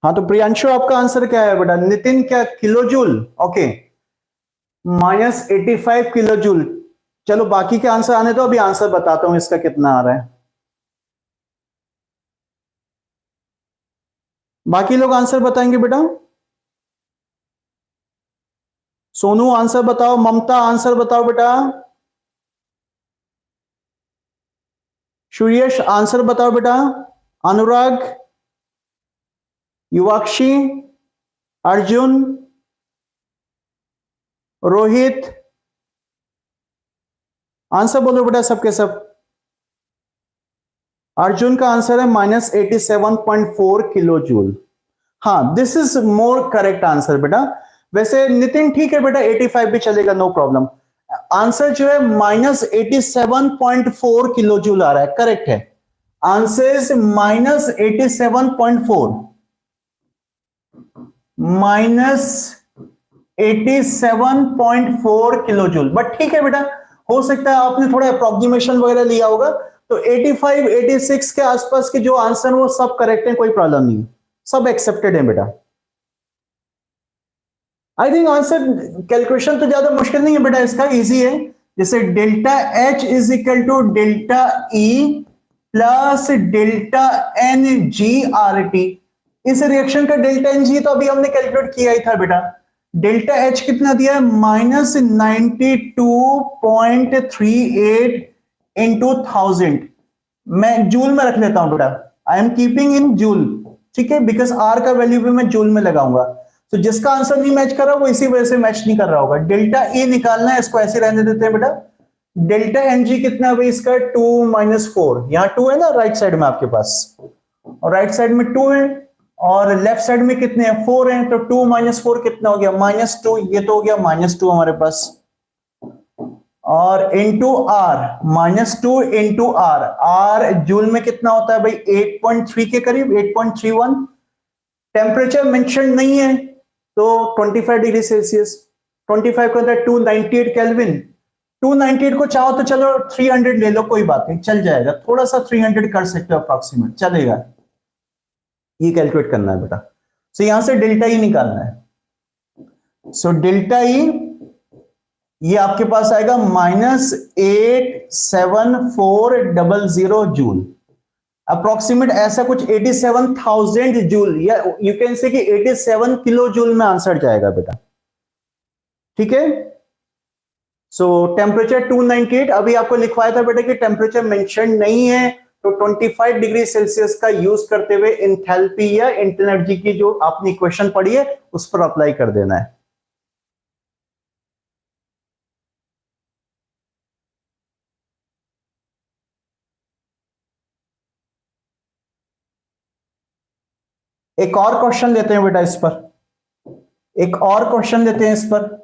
हाँ तो प्रियांशु आपका आंसर क्या है बेटा? नितिन क्या kilo joule? Okay, -85 kilo joule. चलो बाकी के आंसर आने दो, अभी आंसर बताता हूं इसका कितना आ रहा है। बाकी लोग आंसर बताएंगे बेटा। सोनू आंसर बताओ, ममता आंसर बताओ बेटा, सुयश आंसर बताओ बेटा, अनुराग, युवाक्षी, अर्जुन, रोहित, आंसर बोलो बेटा सबके सब। अर्जुन का आंसर है -87.4 किलो जूल। हाँ, this is more correct answer बेटा। वैसे नितिन ठीक है बेटा, 85 भी चलेगा, नो प्रॉब्लम। आंसर जो है -87.4 किलो जूल आ रहा है, करेक्ट है। Answer is -87.4 -87.4 kilo joule. But ठीक है बेटा, हो सकता है आपने थोड़ा अप्रोक्सीमेशन वगैरह लिया होगा, तो 85 86 के आसपास के जो आंसर वो सब करेक्ट है, कोई प्रॉब्लम नहीं, सब एक्सेप्टेड है बेटा। आई थिंक आंसर कैलकुलेशन तो ज्यादा मुश्किल नहीं है बेटा, इसका इजी है। जैसे delta H is equal to delta E plus delta N G R T. इस रिएक्शन का डेल्टा एन जी तो अभी हमने कैलकुलेट किया ही था बेटा। डेल्टा एच कितना दिया है, -92.38 इंटू 1000। मैं जूल में रख लेता हूं बेटा, I am keeping in joule, ठीक है, बिकॉज आर का वैल्यू भी मैं जूल में लगाऊंगा। तो जिसका आंसर नहीं मैच कर रहा वो इसी वजह से मैच नहीं कर रहा होगा। डेल्टा ए निकालना है, इसको ऐसे रहने देते हैं बेटा। डेल्टा एन जी कितना है इसका, 2 - 4, यहां 2 है ना राइट साइड में आपके पास, और राइट साइड में 2 है, और लेफ्ट साइड में कितने हैं, 4 हैं, तो 2 - 4 कितना हो गया, -2। ये तो हो गया -2 हमारे पास, और into R, -2 into R. R joule में कितना होता है भाई, 8.3 के करीब, 8.31। टेम्परेचर मेंशन नहीं है, तो 25 डिग्री सेल्सियस। 25 का होता है 298 केल्विन। 298 को चाहो तो चलो 300 ले लो, कोई बात नहीं, चल जाएगा, थोड़ा सा 300 कर सकते हो अप्रोक्सीमेट, चलेगा। ये कैलकुलेट करना है बेटा। सो यहां से डेल्टा ई निकालना है। सो डेल्टा ई ये आपके पास आएगा -87400 जूल, अप्रोक्सीमेट ऐसा कुछ 87,000 जूल, या यू कैन से कि 87 किलो जूल में आंसर जाएगा बेटा, ठीक है। सो टेम्परेचर 298, अभी आपको लिखवाया था बेटा कि टेम्परेचर मेंशन नहीं है, तो 25 डिग्री सेल्सियस का यूज करते हुए एंथैल्पी या इंटरनल एनर्जी की जो आपने इक्वेशन पढ़ी है उस पर अप्लाई कर देना है। एक और क्वेश्चन लेते हैं बेटा इस पर, एक और क्वेश्चन लेते हैं इस पर।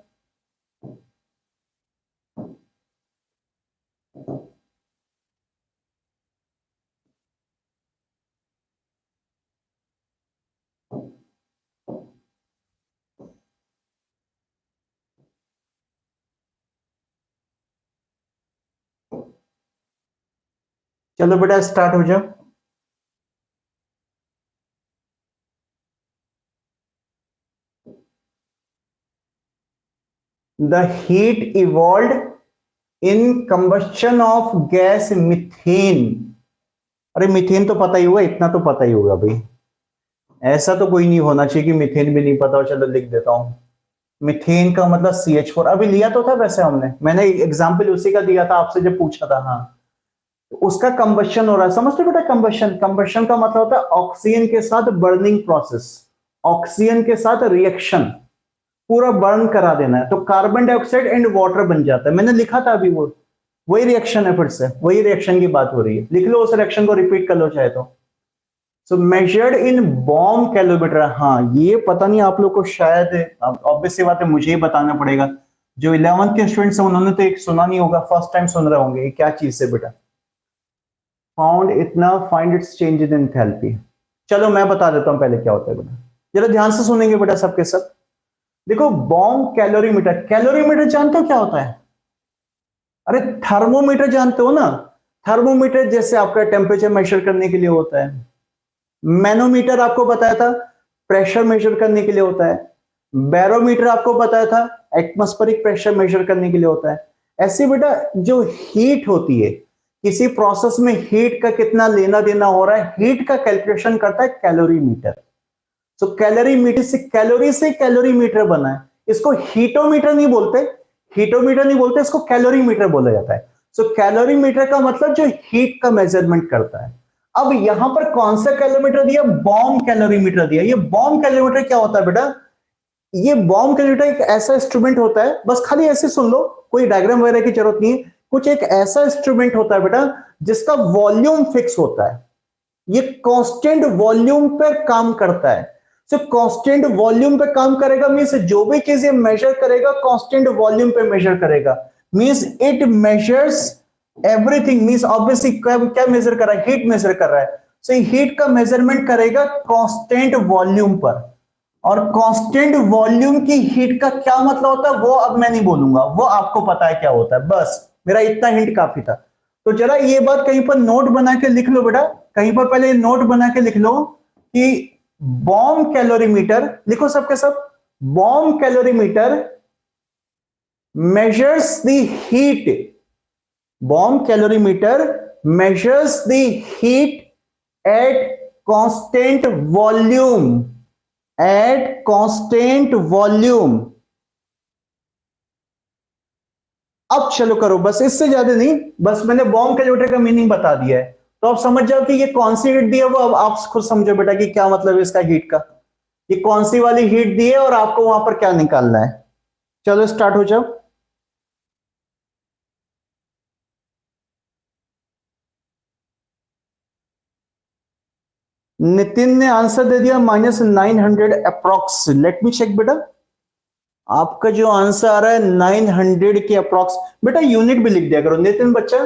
चलो बेटा स्टार्ट हो जाओ। The heat evolved in combustion of gas methane। अरे मीथेन तो पता ही होगा, इतना तो पता ही होगा भाई, ऐसा तो कोई नहीं होना चाहिए कि मीथेन भी नहीं पता हो। चलो लिख देता हूं, मीथेन का मतलब CH4, अभी लिया तो था वैसे हमने, मैंने एग्जाम्पल उसी का दिया था आपसे जब पूछा था। हाँ, तो उसका कंबशन हो रहा है, समझते बेटा। कंबशन, कंबशन का मतलब होता है ऑक्सीजन के साथ बर्निंग प्रोसेस, ऑक्सीजन के साथ रिएक्शन, पूरा बर्न करा देना है, तो कार्बन डाइऑक्साइड एंड वाटर बन जाता है। मैंने लिखा था अभी, वो वही रिएक्शन है, फिर से वही रिएक्शन की बात हो रही है, लिख लो उस रिएक्शन को, रिपीट कर लो चाहे तो। सो मेजर्ड इन बॉम्ब कैलोमीटर। हाँ, ये पता नहीं आप लोग को, शायद ऑब्वियस सी बात है मुझे ही बताना पड़ेगा, जो 11th के स्टूडेंट्स हैं उन्होंने तो एक सुना नहीं होगा, फर्स्ट टाइम सुन रहे होंगे। ये क्या चीज है बेटा, फाउंड इतना, find its change in enthalpy. चलो मैं बता देता हूं पहले क्या होता है बेटा, जरा ध्यान से सुनेंगे बेटा सबके सब। देखो बॉम्ब कैलोरीमीटर, कैलोरीमीटर जानते हो क्या होता है, अरे थर्मोमीटर जानते हो ना, थर्मोमीटर जैसे आपका टेम्परेचर मेजर करने के लिए होता है। मैनोमीटर आपको बताया था प्रेशर मेजर करने के लिए होता है। बैरोमीटर आपको बताया था एटमॉस्फेरिक प्रेशर मेजर करने के लिए होता है। ऐसे बेटा जो हीट होती है, किसी प्रोसेस में हीट का कितना लेना देना हो रहा है, हीट का कैलकुलेशन करता है कैलोरीमीटर। तो कैलोरीमीटर से कैलोरीमीटर बना है। इसको हीटोमीटर नहीं बोलते, हीटोमीटर नहीं बोलते, इसको कैलोरीमीटर बोला जाता है। सो कैलोरीमीटर का मतलब जो हीट का मेजरमेंट करता है। अब यहां पर कौन सा कैलोमीटर दिया? बॉम्ब कैलोरीमीटर दिया। ये बॉम्ब कैलोमीटर क्या होता है बेटा? ये बॉम्ब कैलोमीटर एक ऐसा इंस्ट्रूमेंट होता है, बस खाली ऐसे सुन लो, कोई डायग्राम वगैरह की जरूरत नहीं है। कुछ एक ऐसा इंस्ट्रूमेंट होता है बेटा जिसका वॉल्यूम फिक्स होता है, ये कांस्टेंट वॉल्यूम पर काम करता है। सो कांस्टेंट वॉल्यूम पे काम करेगा मींस जो भी चीज ये मेजर करेगा कांस्टेंट वॉल्यूम पे मेजर करेगा, means it measures everything. Means obviously क्या मेजर कर रहा है? हीट मेजर कर रहा है। सो हीट का मेजरमेंट करेगा कांस्टेंट वॉल्यूम पर। और कांस्टेंट वॉल्यूम की हीट का क्या मतलब होता है वो अब मैं नहीं बोलूंगा, वो आपको पता है क्या होता है। बस मेरा इतना हिंट काफी था। तो जरा ये बात कहीं पर नोट बना के लिख लो बेटा, कहीं पर पहले नोट बना के लिख लो कि बॉम्ब कैलोरीमीटर, लिखो सबके सब, bomb calorimeter measures the heat, bomb calorimeter measures the heat at constant volume, at constant volume। अब चलो करो, बस इससे ज्यादा नहीं, बस मैंने बॉम्ब कैलकुलेटर का मीनिंग बता दिया है, तो आप समझ जाओ कि ये कौन सी हीट दी है, वो अब आप खुद समझो बेटा कि क्या मतलब है इसका हीट का, ये कौन सी वाली हीट दी है और आपको वहां पर क्या निकालना है। चलो स्टार्ट हो जाओ। नितिन ने आंसर दे दिया -900 अप्रोक्स। लेट मी चेक बेटा, आपका जो आंसर आ रहा है 900 के अप्रोक्स। बेटा यूनिट भी लिख दिया करो नितिन बच्चा,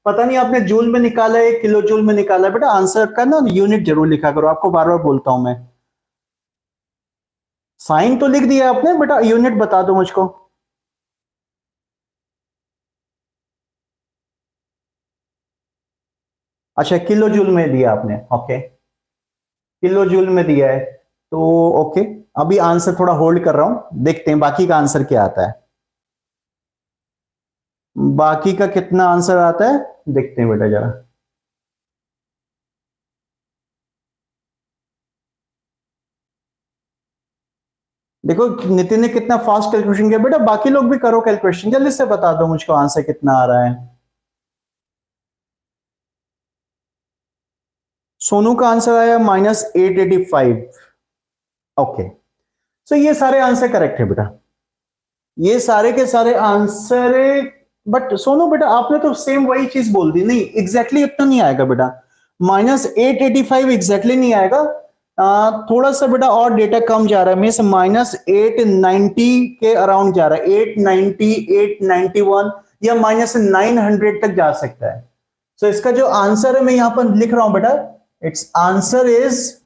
पता नहीं आपने जूल में निकाला है किलो जूल में निकाला है, बेटा आंसर का ना यूनिट जरूर लिखा करो, आपको बार बार बोलता हूं मैं। साइन तो लिख दिया आपने, बेटा यूनिट बता दो मुझको। अच्छा किलो जूल में दिया आपने, ओके किलो जूल में दिया है, तो ओके। अभी आंसर थोड़ा होल्ड कर रहा हूं, देखते हैं बाकी का आंसर क्या आता है, बाकी का कितना आंसर आता है देखते हैं बेटा जरा। देखो नितिन ने कितना फास्ट कैलकुलेशन किया, बेटा बाकी लोग भी करो कैलकुलेशन, जल्दी से बता दो मुझको आंसर कितना आ रहा है। सोनू का आंसर आया -885। ओके, सो ये सारे आंसर करेक्ट है बेटा, ये सारे के सारे आंसर। बट सोनू बेटा आपने तो सेम वही चीज बोल दी, नहीं एग्जैक्टली इतना नहीं आएगा बेटा, -885 एग्जैक्टली नहीं आएगा। थोड़ा सा बेटा और डेटा कम जा रहा है, मीन्स -890 के अराउंड जा रहा है, 890 891 या -900 तक जा सकता है। सो इसका जो आंसर है मैं यहां पर लिख रहा हूं बेटा, इट्स आंसर इज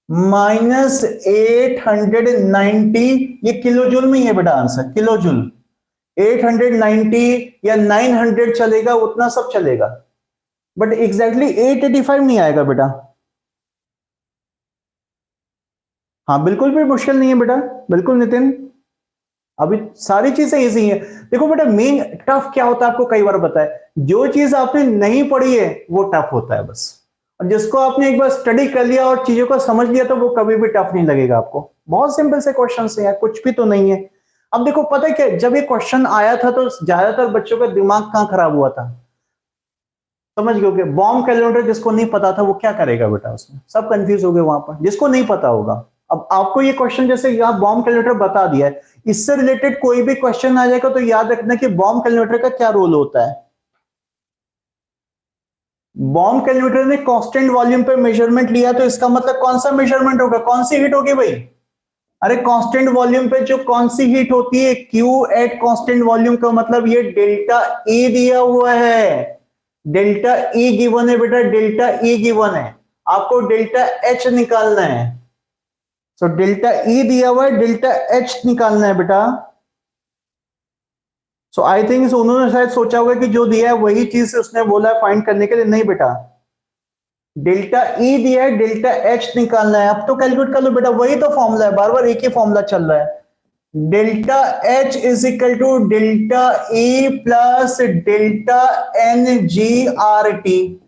-890। ये किलो जूल में ही है बेटा आंसर, किलो जूल। 890 या 900 चलेगा, उतना सब चलेगा, बट एग्जैक्टली 885 नहीं आएगा बेटा। हाँ बिल्कुल भी मुश्किल नहीं है बेटा, बिल्कुल नितिन, अभी सारी चीजें इजी हैं। देखो बेटा मेन टफ क्या होता है आपको कई बार पता है, जो चीज आपने नहीं पढ़ी है वो टफ होता है बस, और जिसको आपने एक बार स्टडी कर लिया और चीजों को समझ लिया तो वो कभी भी टफ नहीं लगेगा आपको। बहुत सिंपल से क्वेश्चन है यार, कुछ भी तो नहीं है। अब देखो पता है क्या, जब ये क्वेश्चन आया था तो ज्यादातर बच्चों का दिमाग कहाँ खराब हुआ था, समझ गए? बॉम्ब कैलकुलेटर जिसको नहीं पता था वो क्या करेगा बेटा, उसमें सब कंफ्यूज हो गए वहां पर, जिसको नहीं पता होगा। अब आपको ये क्वेश्चन जैसे यहाँ बॉम्ब कैलकुलेटर बता दिया है, इससे रिलेटेड कोई भी क्वेश्चन आ जाएगा तो याद रखना कि बॉम्ब कैलकुलेटर का क्या रोल होता है। बॉम्ब कैलकुलेटर ने कांस्टेंट वॉल्यूम पे मेजरमेंट लिया, तो इसका मतलब कौन सा मेजरमेंट होगा, कौन सी हीट होगी भाई? अरे कांस्टेंट वॉल्यूम पे जो कौन सी हीट होती है, Q एट कांस्टेंट वॉल्यूम का मतलब ये डेल्टा E दिया हुआ है, डेल्टा E गिवन है बेटा, डेल्टा E गिवन है, आपको डेल्टा H निकालना है। सो डेल्टा E दिया हुआ है, डेल्टा H निकालना है बेटा। सो आई थिंक उन्होंने शायद सोचा होगा कि जो दिया है वही चीज उसने बोला है फाइंड करने के लिए, नहीं बेटा डेल्टा E दिया है, डेल्टा H निकालना है। अब तो कैलकुलेट कर लो बेटा, वही तो फॉर्मूला है, बार बार एक ही फॉर्मूला चल रहा है। Delta H is equal to delta E plus delta NgRT।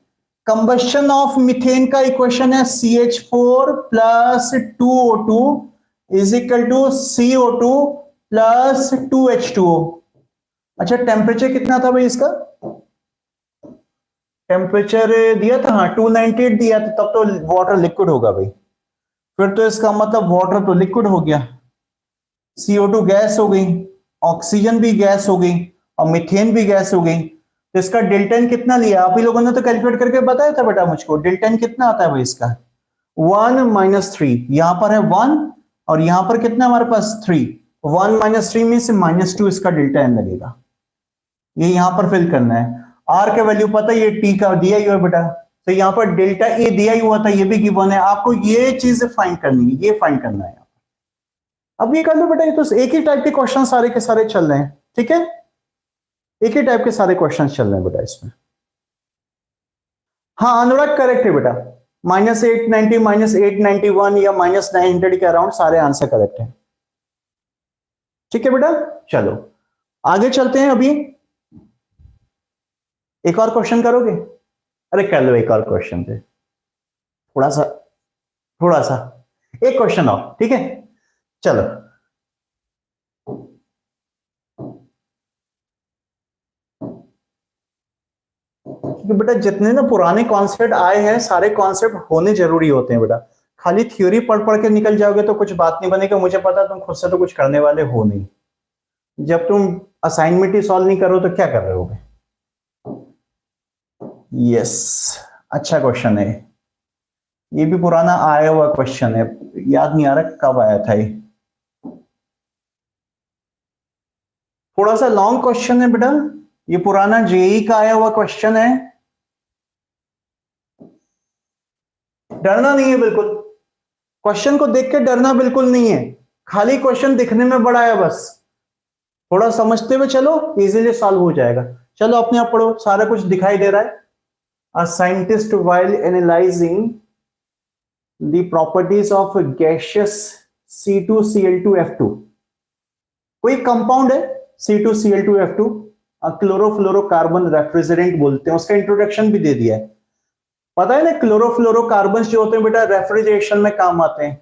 Combustion of methane का इक्वेशन है CH4 plus 2O2 is equal to CO2 plus 2H2O। अच्छा टेम्परेचर कितना था भाई इसका? टेम्परेचर दिया था, हाँ 298 दिया था, तब तो वाटर लिक्विड होगा भाई। फिर तो इसका मतलब वाटर तो लिक्विड हो गया, CO2 गैस हो गई, ऑक्सीजन भी गैस हो गई, और मीथेन भी गैस हो गई। तो इसका डेल्टन कितना लिया आप ही लोगों ने तो कैलकुलेट करके बताया था बेटा मुझको, डेल्टन कितना आता है भाई इसका, 1 - 3, यहां पर है 1 और यहां पर कितना हमारे पास 3, 1 - 3 में से -2 इसका डेल्टा एन लगेगा। ये यहां पर फिल करना है। आर का वैल्यू पता है, ये टी का दिया ही हुआ है बेटा, तो यहां पर डेल्टा ए दिया ही हुआ था, ये भी गिवन है, आपको ये चीज फाइंड करनी है, ये फाइंड करना है। अब ये कर लो बेटा, ये तो एक ही टाइप के क्वेश्चन सारे के सारे चल रहे हैं, ठीक है, एक ही टाइप के सारे क्वेश्चन चल रहे हैं बेटा इसमें। हाँ अनुराग करेक्ट है बेटा, -890, -891 या -900 के अराउंड सारे आंसर करेक्ट है। ठीक है बेटा, चलो आगे चलते हैं। अभी एक और क्वेश्चन करोगे? अरे कर लो एक और क्वेश्चन पे, थोड़ा सा, थोड़ा सा, एक क्वेश्चन और, ठीक है चलो। क्योंकि बेटा जितने ना पुराने कॉन्सेप्ट आए हैं, सारे कॉन्सेप्ट होने जरूरी होते हैं बेटा। खाली थ्योरी पढ़ पढ़ के निकल जाओगे तो कुछ बात नहीं बनेगा, मुझे पता तुम खुद से तो कुछ करने वाले हो नहीं। जब तुम असाइनमेंट ही सॉल्व नहीं करो तो क्या कर रहे होगे? यस, अच्छा क्वेश्चन है, ये भी पुराना आया हुआ क्वेश्चन है, याद नहीं आ रहा कब आया था ये। थोड़ा सा लॉन्ग क्वेश्चन है बेटा, ये पुराना जेई का आया हुआ क्वेश्चन है। डरना नहीं है बिल्कुल, क्वेश्चन को देख के डरना बिल्कुल नहीं है, खाली क्वेश्चन दिखने में बड़ा है बस, थोड़ा समझते हुए चलो, इजीली सॉल्व हो जाएगा। चलो अपने आप पढ़ो, सारा कुछ दिखाई दे रहा है। A scientist while analyzing the properties of gaseous C2Cl2F2, कोई कंपाउंड है C2Cl2F2, क्लोरोफ्लोरोकार्बन रेफ्रिजरेंट बोलते हैं, उसका इंट्रोडक्शन भी दे दिया है। पता है ना क्लोरोफ्लोरोकार्बन जो होते हैं बेटा रेफ्रिजरेशन में काम आते हैं,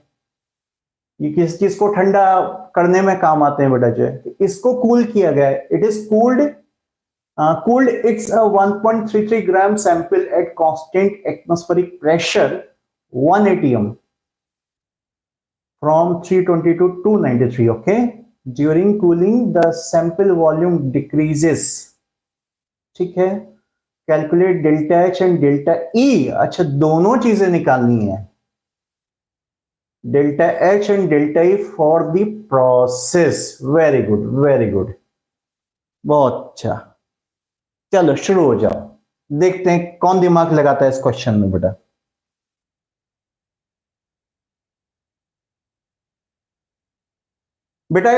ये किस चीज को ठंडा करने में काम आते हैं बेटा, जो है इसको कूल किया गया है, it is cooled, cooled, it's a 1.33 gram sample at constant atmospheric pressure 1 atm from 320 to 293, okay, during cooling the sample volume decreases, ठीक है। Calculate delta H and delta E, अच्छा दोनों चीजें निकालनी है, delta H and delta E for the process, very good very good, बहुत अच्छा। चलो शुरू हो जाओ, देखते हैं कौन दिमाग लगाता है इस क्वेश्चन में बेटा। बेटा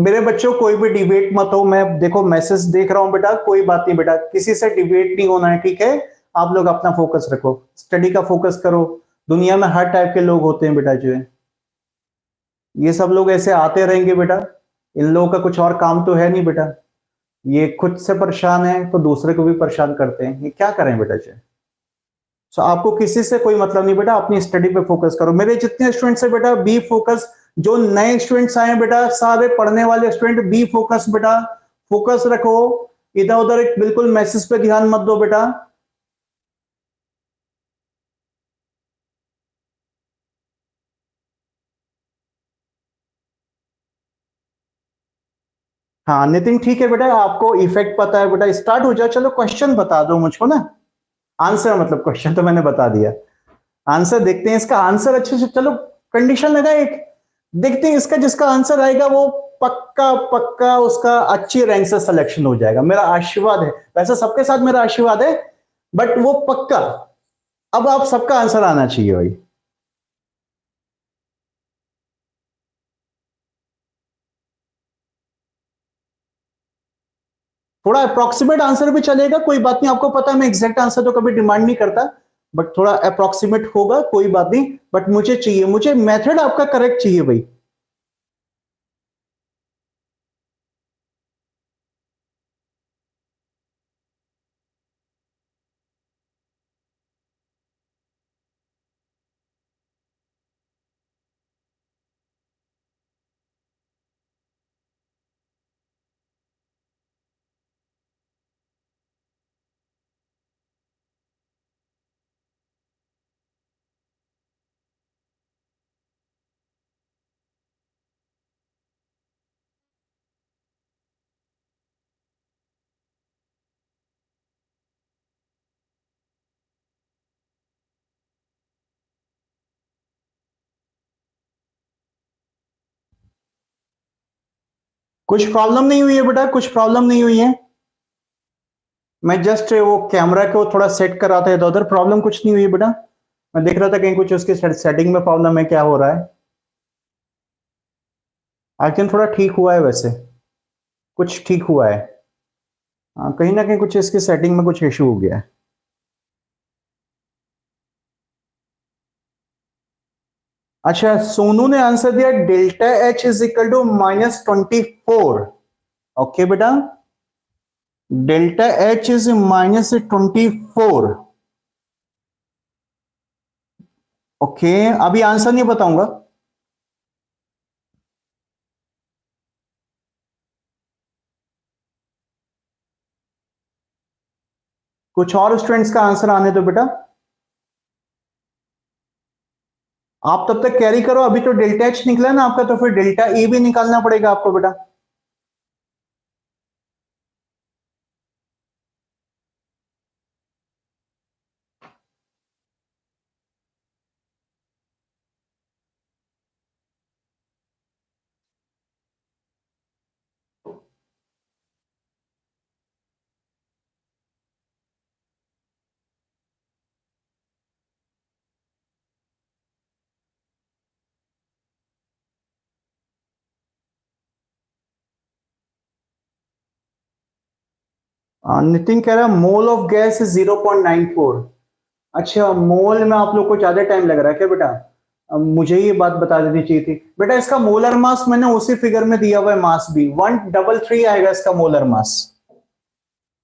मेरे बच्चों कोई भी डिबेट मत हो, मैं देखो मैसेज देख रहा हूं बेटा, कोई बात नहीं बेटा, किसी से डिबेट नहीं होना है, ठीक है। आप लोग अपना फोकस रखो, स्टडी का फोकस करो। दुनिया में हर टाइप के लोग होते हैं बेटा, जो है ये सब लोग ऐसे आते रहेंगे बेटा, इन लोगों का कुछ और काम तो है नहीं बेटा, ये खुद से परेशान है तो दूसरे को भी परेशान करते हैं, ये क्या करें बेटा जो। सो आपको किसी से कोई मतलब नहीं बेटा, अपनी स्टडी पे फोकस करो। मेरे जितने स्टूडेंट्स हैं बेटा बी फोकस, जो नए स्टूडेंट्स आए हैं बेटा, सारे पढ़ने वाले स्टूडेंट बी फोकस बेटा, फोकस रखो, इधर उधर एक बिल्कुल मैसेज पे ध्यान मत दो बेटा। हाँ नितिन ठीक है बेटा, आपको इफेक्ट पता है बेटा, स्टार्ट हो जाओ, चलो क्वेश्चन बता दो मुझको ना, आंसर मतलब क्वेश्चन तो मैंने बता दिया, आंसर देखते हैं इसका, आंसर अच्छे से चलो, कंडीशन लगा एक, देखते हैं इसका, जिसका आंसर आएगा वो पक्का पक्का उसका अच्छी रैंक से सिलेक्शन हो जाएगा, मेरा आशीर्वाद है, वैसे सबके साथ मेरा आशीर्वाद है, बट वो पक्का, अब आप सबका आंसर आना चाहिए भाई। थोड़ा अप्रोक्सीमेट आंसर भी चलेगा, कोई बात नहीं, आपको पता है मैं एग्जैक्ट आंसर तो कभी डिमांड नहीं करता, बट थोड़ा अप्रोक्सीमेट होगा कोई बात नहीं, बट मुझे चाहिए, मुझे मेथड आपका करेक्ट चाहिए भाई। कुछ प्रॉब्लम नहीं हुई है बेटा, कुछ प्रॉब्लम नहीं हुई है। मैं जस्ट वो कैमरा को थोड़ा सेट कर रहा था इधर उधर, प्रॉब्लम कुछ नहीं हुई है बेटा। मैं देख रहा था कहीं कुछ उसके सेटिंग में प्रॉब्लम है, क्या हो रहा है। आई थिंक थोड़ा ठीक हुआ है वैसे, कुछ ठीक हुआ है। हाँ, कहीं ना कहीं कुछ इसकी सेटिंग में कुछ इशू हो गया है। अच्छा, सोनू ने आंसर दिया delta H is equal to -24। Okay बेटा, डेल्टा एच इज -24। ओके, अभी आंसर नहीं बताऊंगा। कुछ और स्टूडेंट्स का आंसर आने दो बेटा। आप तब तक कैरी करो, अभी तो डेल्टा एच निकला ना आपका, तो फिर डेल्टा ई भी निकालना पड़ेगा आपको बेटा। नितिन कह रहा है मोल ऑफ गैस इज 0.94। अच्छा, मोल में आप लोग को ज्यादा टाइम लग रहा है क्या बेटा? मुझे ये बात बता देनी चाहिए थी बेटा। इसका मोलर मास मैंने उसी फिगर में दिया हुआ है, मास भी 133 आएगा इसका मोलर मास।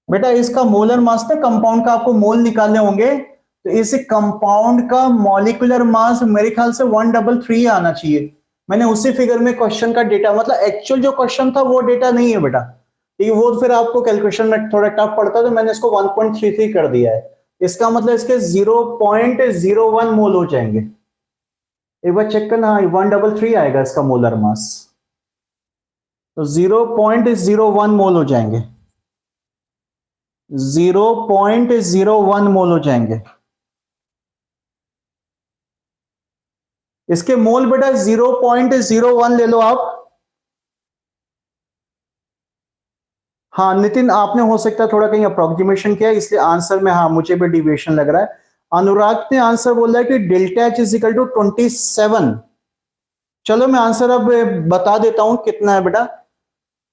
बेटा इसका मोलर मास ना, कंपाउंड का आपको मोल निकालने होंगे, तो इस कंपाउंड का मॉलिक्यूलर मास मेरे ख्याल से 133 आना चाहिए। मैंने उसी फिगर में क्वेश्चन का डेटा, मतलब एक्चुअल जो क्वेश्चन था वो डेटा नहीं है बेटा, ठीक है, वो फिर आपको कैलकुलेशन में थोड़ा टफ पड़ता, तो मैंने इसको 1.33 कर दिया है। इसका मतलब इसके 0.01 मोल हो जाएंगे। एक बार चेक करना, 133 आएगा इसका मोलर मास, तो 0.01 मोल हो जाएंगे, 0.01 मोल हो जाएंगे। इसके मोल बेटा 0.01 ले लो आप। हाँ नितिन, आपने हो सकता है थोड़ा कहीं अप्रोक्सीमेशन किया, इसलिए आंसर में हाँ मुझे भी डिविएशन लग रहा है। अनुराग ने आंसर बोला है कि delta H is equal to 27। चलो मैं आंसर अब बता देता हूं कितना है बेटा।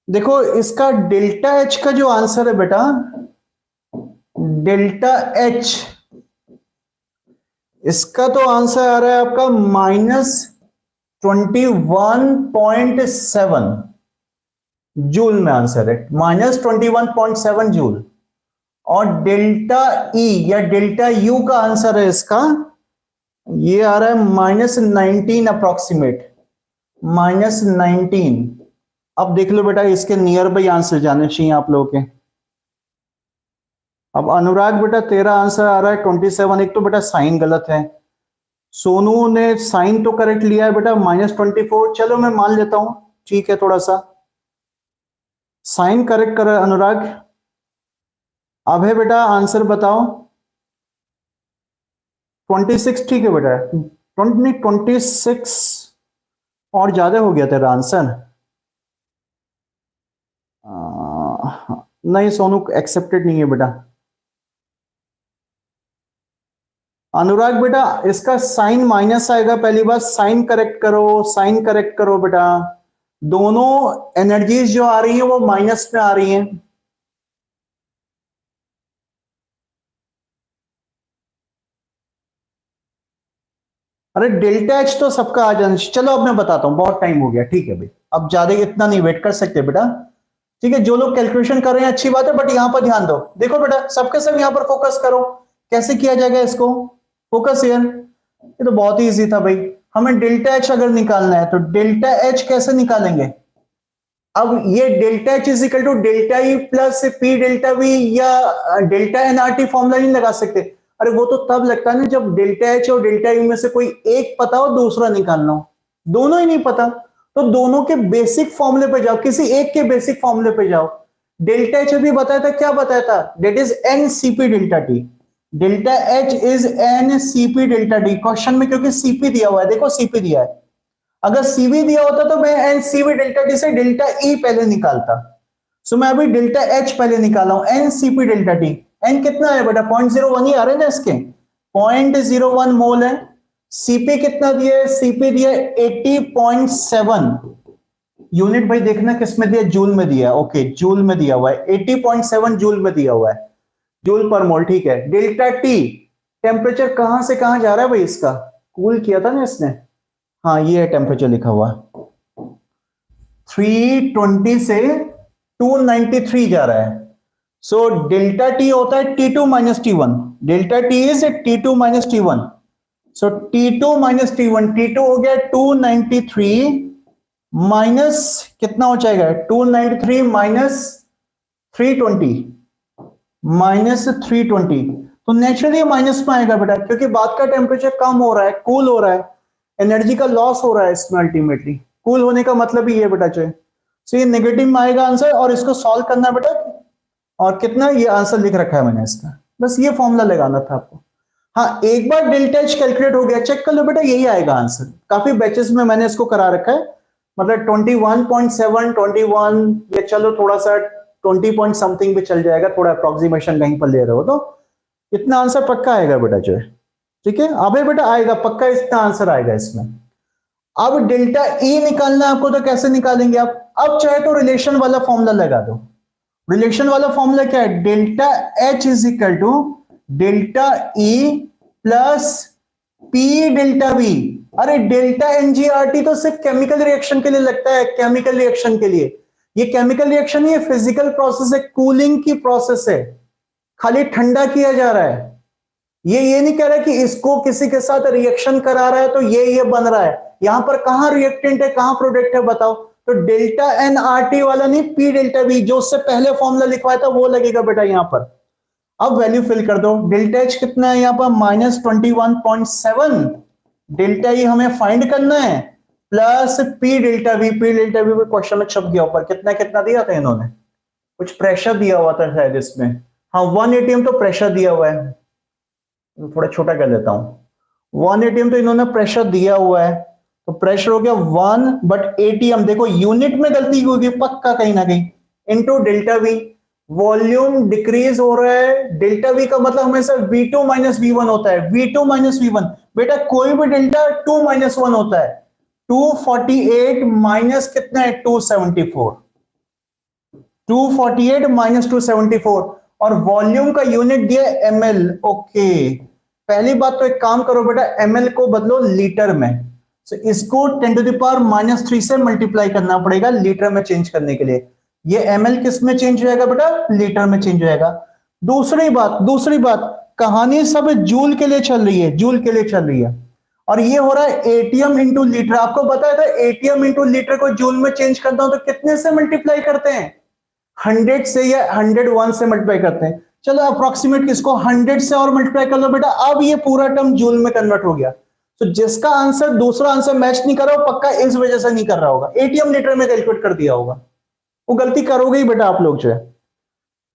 देखो इसका डेल्टा एच का जो आंसर है बेटा, डेल्टा एच, इसका तो आंसर आ रहा है आपका -21.7 जूल में आंसर है, -21.7 जूल। और डेल्टा ई या डेल्टा यू का आंसर है इसका, ये आ रहा है -19 अप्रोक्सीमेट, -19। अब देख लो बेटा, इसके नियर बाई आंसर जाने चाहिए आप लोगों के। अब अनुराग बेटा तेरा आंसर आ रहा है 27। एक तो बेटा साइन गलत है, सोनू ने साइन तो करेक्ट लिया है बेटा -24, चलो मैं मान लेता हूं, ठीक है, थोड़ा सा साइन करेक्ट कर अनुराग। अब है बेटा आंसर बताओ। 26 ठीक है बेटा, 26 और ज्यादा हो गया तेरा आंसर। नहीं सोनू, एक्सेप्टेड नहीं है बेटा। अनुराग बेटा इसका साइन माइनस आएगा, पहली बात साइन करेक्ट करो, साइन करेक्ट करो बेटा। दोनों एनर्जीज जो आ रही है वो माइनस में आ रही हैं। अरे डेल्टा एच तो सबका आ जाना चाहिए। चलो अब मैं बताता हूं, बहुत टाइम हो गया, ठीक है भाई, अब ज्यादा इतना नहीं वेट कर सकते बेटा। ठीक है, जो लोग कैलकुलेशन कर रहे हैं अच्छी बात है, बट यहां पर ध्यान दो। देखो बेटा सबके सब यहां पर फोकस करो, कैसे किया जाएगा इसको, फोकस हियर। ये तो बहुत ही इजी था भाई। हमें डेल्टा एच अगर निकालना है तो डेल्टा एच कैसे निकालेंगे? अब ये delta H is equal to delta E plus P delta V या डेल्टा एनआरटी फॉर्मूला नहीं लगा सकते। अरे वो तो तब लगता है ना जब डेल्टा एच और डेल्टा ई में से कोई एक पता हो, दूसरा निकालना हो। दोनों ही नहीं पता, तो दोनों के बेसिक फॉर्मूले पे जाओ, किसी एक के बेसिक फॉर्मूले पे जाओ। डेल्टा एच अभी बताया था, क्या बताया था? That is N CP delta T. Delta H is N CP delta T question में, क्योंकि सीपी दिया हुआ है, देखो सीपी दिया है। अगर सीवी दिया होता तो मैं एन सीवी डेल्टा टी से डेल्टा ई पहले निकालता। सो मैं अभी डेल्टा एच पहले निकाला हूं, N CP delta T. N कितना है बेटा 0.01 ही आ रहे हैं ना इसके, 0.01 मोल है। सीपी कितना दिया है, सीपी दिया 80.7 यूनिट। भाई देखना किस में दिया, जूल में दिया, ओके जूल में दिया हुआ है, 80.7 जूल में दिया हुआ है, जूल पर मोल, ठीक है। डेल्टा टी टेम्परेचर कहां से कहां जा रहा है भाई इसका, कूल किया था ना इसने, हाँ ये है टेम्परेचर लिखा हुआ, 320 से 293 जा रहा है। सो डेल्टा टी होता है T2 minus T1, delta T is T2 minus T1। So T2 minus T1, T2 हो गया 293 माइनस कितना हो जाएगा, 293 माइनस 320, माइनस 320, तो नेचुरली माइनस में आएगा बेटा, क्योंकि बाद का टेम्परेचर कम हो रहा है, कूल हो रहा है, एनर्जी का लॉस हो रहा है इसमें अल्टीमेटली, कूल होने का मतलब ही है बेटा जो है। सो ये नेगेटिव में आएगा आंसर, और इसको सॉल्व करना बेटा, और कितना ये आंसर लिख रखा है मैंने इसका, बस ये फॉर्मूला लगाना था आपको। हाँ एक बार डेल्टा एच कैलकुलेट हो गया, चेक कर लो बेटा, यही आएगा आंसर। काफी बैचेस में मैंने इसको करा रखा है, मतलब 21.7 21 या चलो थोड़ा सा 20 पॉइंट समथिंग भी चल जाएगा, थोड़ा अप्रोक्सीमेशन कहीं पर ले रहे हो तो इतना आंसर पक्का आएगा बेटा जो है, ठीक है। अबे बेटा आएगा पक्का, इतना आंसर आएगा इसमें। अब डेल्टा ई निकालना आपको, तो कैसे निकालेंगे आप, अब चाहे तो रिलेशन वाला फॉर्मूला लगा दो। रिलेशन वाला फॉर्मूला क्या है, delta H is equal to delta E plus P delta B. अरे डेल्टा एनजीआरटी तो सिर्फ केमिकल रिएक्शन के लिए लगता है, केमिकल रिएक्शन के लिए, ये केमिकल रिएक्शन नहीं है, फिजिकल प्रोसेस है, कूलिंग की प्रोसेस है, खाली ठंडा किया जा रहा है। ये नहीं कह रहा कि इसको किसी के साथ रिएक्शन करा रहा है तो ये बन रहा है। यहां पर कहां रिएक्टेंट है कहां प्रोडक्ट है बताओ, तो डेल्टा एन आर टी वाला नहीं, पी डेल्टा बी, जो उससे पहले फॉर्मूला लिखवाया था वो लगेगा बेटा यहां पर। अब वैल्यू फिल कर दो, डेल्टा एच कितना है यहां पर -21.7, डेल्टा ई हमें फाइंड करना है, plus P delta B, P delta B question में छप गया ऊपर, कितना कितना दिया था इन्होंने, कुछ प्रेशर दिया हुआ था शायद इसमें, हाँ 1 atm तो प्रेशर दिया हुआ है, थोड़ा छोटा कर देता हूं, 1 atm तो इन्होंने प्रेशर दिया हुआ है, तो प्रेशर हो गया 1, बट एटीएम देखो यूनिट में गलती होगी पक्का कहीं ना कहीं, into delta we, volume decrease हो रहा है, डेल्टा वी का मतलब हमेशा V2 माइनस V1 होता है, V2 माइनस V1, बेटा कोई भी डेल्टा 2 माइनस 1 होता है, 248 माइनस कितना है 274, 248 माइनस 274, और वॉल्यूम का यूनिट दिया ml, ओके। पहली बात तो एक काम करो बेटा, ml को बदलो लीटर में, so इसको 10⁻³ से मल्टीप्लाई करना पड़ेगा लीटर में चेंज करने के लिए, ये ml किस में चेंज हो जाएगा बेटा, लीटर में चेंज हो जाएगा। दूसरी बात कहानी सब जूल के लिए चल रही है, जूल के लिए चल रही है, और ये हो रहा है एटीएम इंटू लीटर। आपको बताया था एटीएम इंटू लीटर को जूल में चेंज करता हूं तो कितने से मल्टीप्लाई करते हैं, 100 से या 101 से मल्टीप्लाई करते हैं। चलो अप्रोक्सीमेट इसको 100 से और मल्टीप्लाई कर लो बेटा, अब ये पूरा टर्म जूल में कन्वर्ट हो गया। तो जिसका आंसर दूसरा आंसर मैच नहीं कर रहा हो पक्का इस वजह से नहीं कर रहा होगा, एटीएम लीटर में कैलकुलेट कर दिया होगा, वो गलती करोगे ही बेटा आप लोग जो है।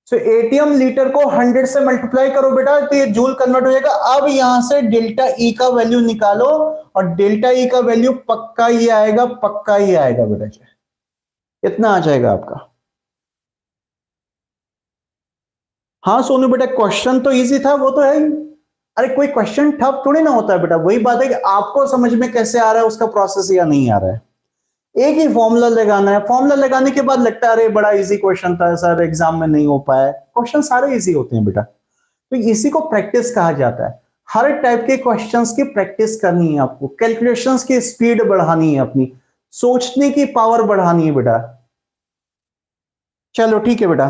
सो एटीएम लीटर को 100 से मल्टीप्लाई करो बेटा तो ये जूल कन्वर्ट हो जाएगा। अब यहां से डेल्टा ई का वैल्यू निकालो, और डेल्टा ई का वैल्यू पक्का ही आएगा, पक्का ही आएगा बेटा जो है, इतना आ जाएगा आपका। हाँ सोनू बेटा क्वेश्चन तो इजी था, वो तो है ही, अरे कोई क्वेश्चन टफ थोड़ी ना होता है बेटा, वही बात है कि आपको समझ में कैसे आ रहा है उसका प्रोसेस या नहीं आ रहा है। एक ही फॉर्मूला लगाना है, फॉर्मूला लगाने के बाद लगता है अरे बड़ा इजी क्वेश्चन था सर, एग्जाम में नहीं हो पाया। क्वेश्चन सारे इजी होते हैं बेटा, तो इसी को प्रैक्टिस कहा जाता है। हर टाइप के क्वेश्चंस की प्रैक्टिस करनी है आपको, कैलकुलेशंस की स्पीड बढ़ानी है, अपनी सोचने की पावर बढ़ानी है बेटा। चलो ठीक है बेटा,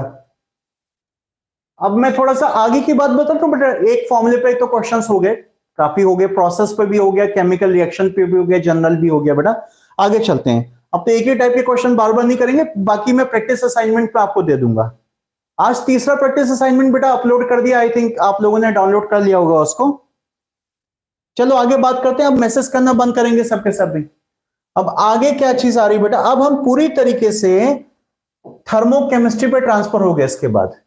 अब मैं थोड़ा सा आगे की बात बताता हूं बेटा। एक फॉर्मूले पे तो क्वेश्चंस हो गए, काफी हो गए, प्रोसेस पे भी हो गया, केमिकल रिएक्शन पे भी हो गया, जनरल भी हो गया बेटा। आगे चलते हैं, अब तो एक ही टाइप के क्वेश्चन बार बार नहीं करेंगे, बाकी मैं प्रैक्टिस असाइनमेंट पे आपको दे दूंगा। आज तीसरा प्रैक्टिस असाइनमेंट बेटा अपलोड कर दिया, आई थिंक आप लोगों ने डाउनलोड कर लिया होगा उसको। चलो आगे बात करते हैं, अब मैसेज करना बंद करेंगे सबके सब भी। अब आगे क्या चीज आ रही बेटा, अब हम पूरी तरीके से थर्मोकेमिस्ट्री पे ट्रांसफर हो गए इसके बाद।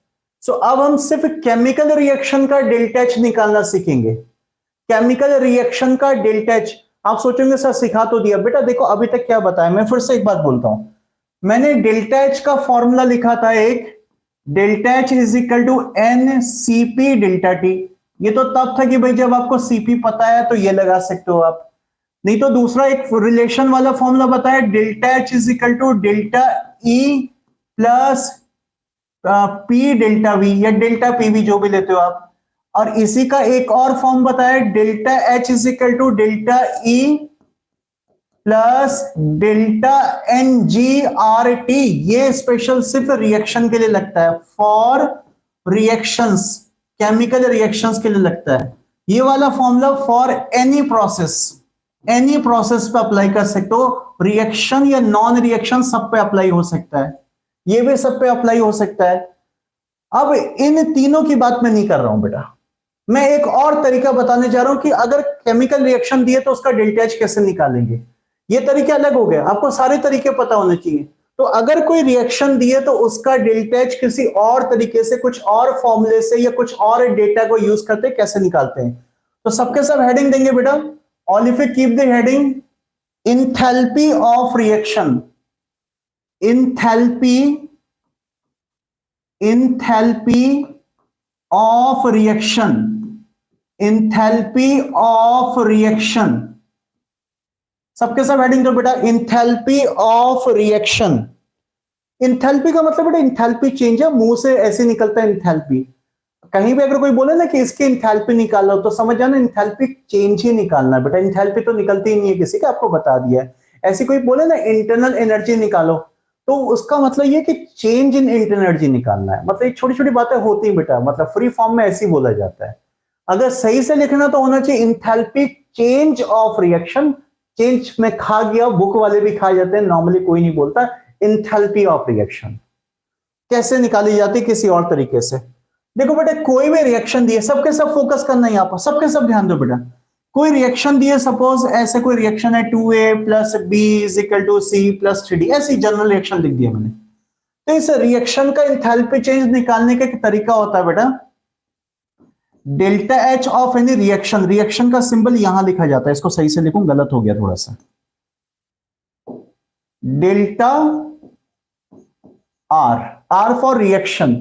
सो अब हम सिर्फ केमिकल रिएक्शन का डेल्टा एच निकालना सीखेंगे, केमिकल रिएक्शन का डेल्टा एच। आप सोचेंगे सर सिखा तो दिया, बेटा देखो अभी तक क्या बताया, मैं फिर से एक बात बोलता हूं, मैंने डेल्टा एच का फॉर्मूला लिखा था एक, delta H is equal to N CP delta T. ये तो तब था कि भाई जब आपको सीपी पता है तो ये लगा सकते हो आप, नहीं तो दूसरा एक रिलेशन वाला फॉर्मूला बताया, delta H is equal to delta E plus P delta V या डेल्टा पी वी जो भी लेते हो आप। और इसी का एक और फॉर्म बताया, delta H is equal to delta E plus delta N G R T. ये स्पेशल सिर्फ रिएक्शन के लिए लगता है, फॉर रिएक्शंस, केमिकल रिएक्शंस के लिए लगता है। ये वाला formula for any process, any process पे अप्लाई कर सकते हो, रिएक्शन या नॉन रिएक्शन सब पे अप्लाई हो सकता है, ये भी सब पे अप्लाई हो सकता है। अब इन तीनों की बात मैं नहीं कर रहा हूं बेटा, मैं एक और तरीका बताने जा रहा हूं कि अगर केमिकल रिएक्शन दिए तो उसका डेल्टा एच कैसे निकालेंगे। ये तरीके अलग हो गए, आपको सारे तरीके पता होने चाहिए। तो अगर कोई रिएक्शन दिए तो उसका डेल्टा एच किसी और तरीके से, कुछ और फॉर्मूले से या कुछ और डेटा को यूज करते कैसे निकालते हैं। तो सबके सब हेडिंग देंगे बेटा, all if you keep the heading enthalpy of reaction, enthalpy, enthalpy of reaction, enthalpy of reaction, सबके सब हेडिंग दो बेटा, इंथैल्पी ऑफ रिएक्शन। इंथैल्पी का मतलब बेटा इंथैल्पी चेंज है, मुंह से ऐसे निकलता है इंथैल्पी। कहीं भी अगर कोई बोले ना कि इसकी इंथैल्पी निकालो तो समझ जाना इंथैल्पी चेंज ही निकालना है बेटा, इंथैल्पी तो निकलती ही नहीं है किसी का, आपको बता दिया है। ऐसी कोई बोले ना इंटरनल एनर्जी निकालो तो उसका मतलब ये कि चेंज इन इंटरनल एनर्जी निकालना है, मतलब ये छोटी छोटी बातें होती हैं बेटा, मतलब फ्री फॉर्म में ऐसे ही बोला जाता है। अगर सही से लिखना तो होना चाहिए enthalpy change of reaction, change में खा गया, बुक वाले भी खा जाते हैं, नॉर्मली कोई नहीं बोलता। इंथैल्पी ऑफ रिएक्शन कैसे निकाली जाती है किसी और तरीके से। देखो बेटा कोई भी रिएक्शन दिए, सबके सब फोकस करना है यहाँ पर, सबके सब ध्यान दो बेटा। कोई रिएक्शन दिए, सपोज ऐसे कोई रिएक्शन है 2A plus B is equal to C plus 3D, ऐसी जनरल रिएक्शन लिख दिया मैंने। तो इस रिएक्शन का इंथैल्पी चेंज निकालने का एक तरीका होता है बेटा, delta H of any reaction, reaction का सिंबल यहां लिखा जाता है, इसको सही से लिखूं, गलत हो गया थोड़ा सा, delta R, R for reaction,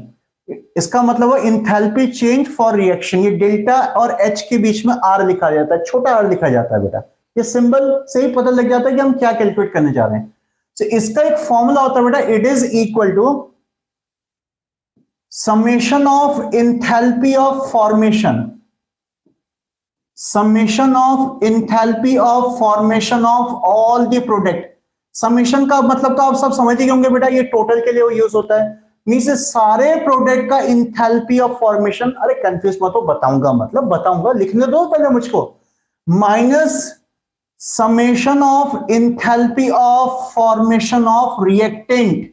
इसका मतलब है इंथैल्पी चेंज फॉर रिएक्शन। ये डेल्टा और एच के बीच में आर लिखा जाता है, छोटा आर लिखा जाता है बेटा, ये सिंबल से ही पता लग जाता है कि हम क्या कैलकुलेट करने जा रहे हैं। तो इसका एक फॉर्मूला होता है बेटा, it is equal to summation of enthalpy of formation, summation of enthalpy of formation of all the product। Summation का मतलब तो आप सब समझ ही होंगे बेटा, ये टोटल के लिए यूज होता है, मींस सारे प्रोडक्ट का इंथैल्पी ऑफ फॉर्मेशन। अरे कंफ्यूज मत हो, बताऊंगा, मतलब बताऊंगा, लिखने दो पहले मुझको, minus summation of enthalpy of formation of reactant,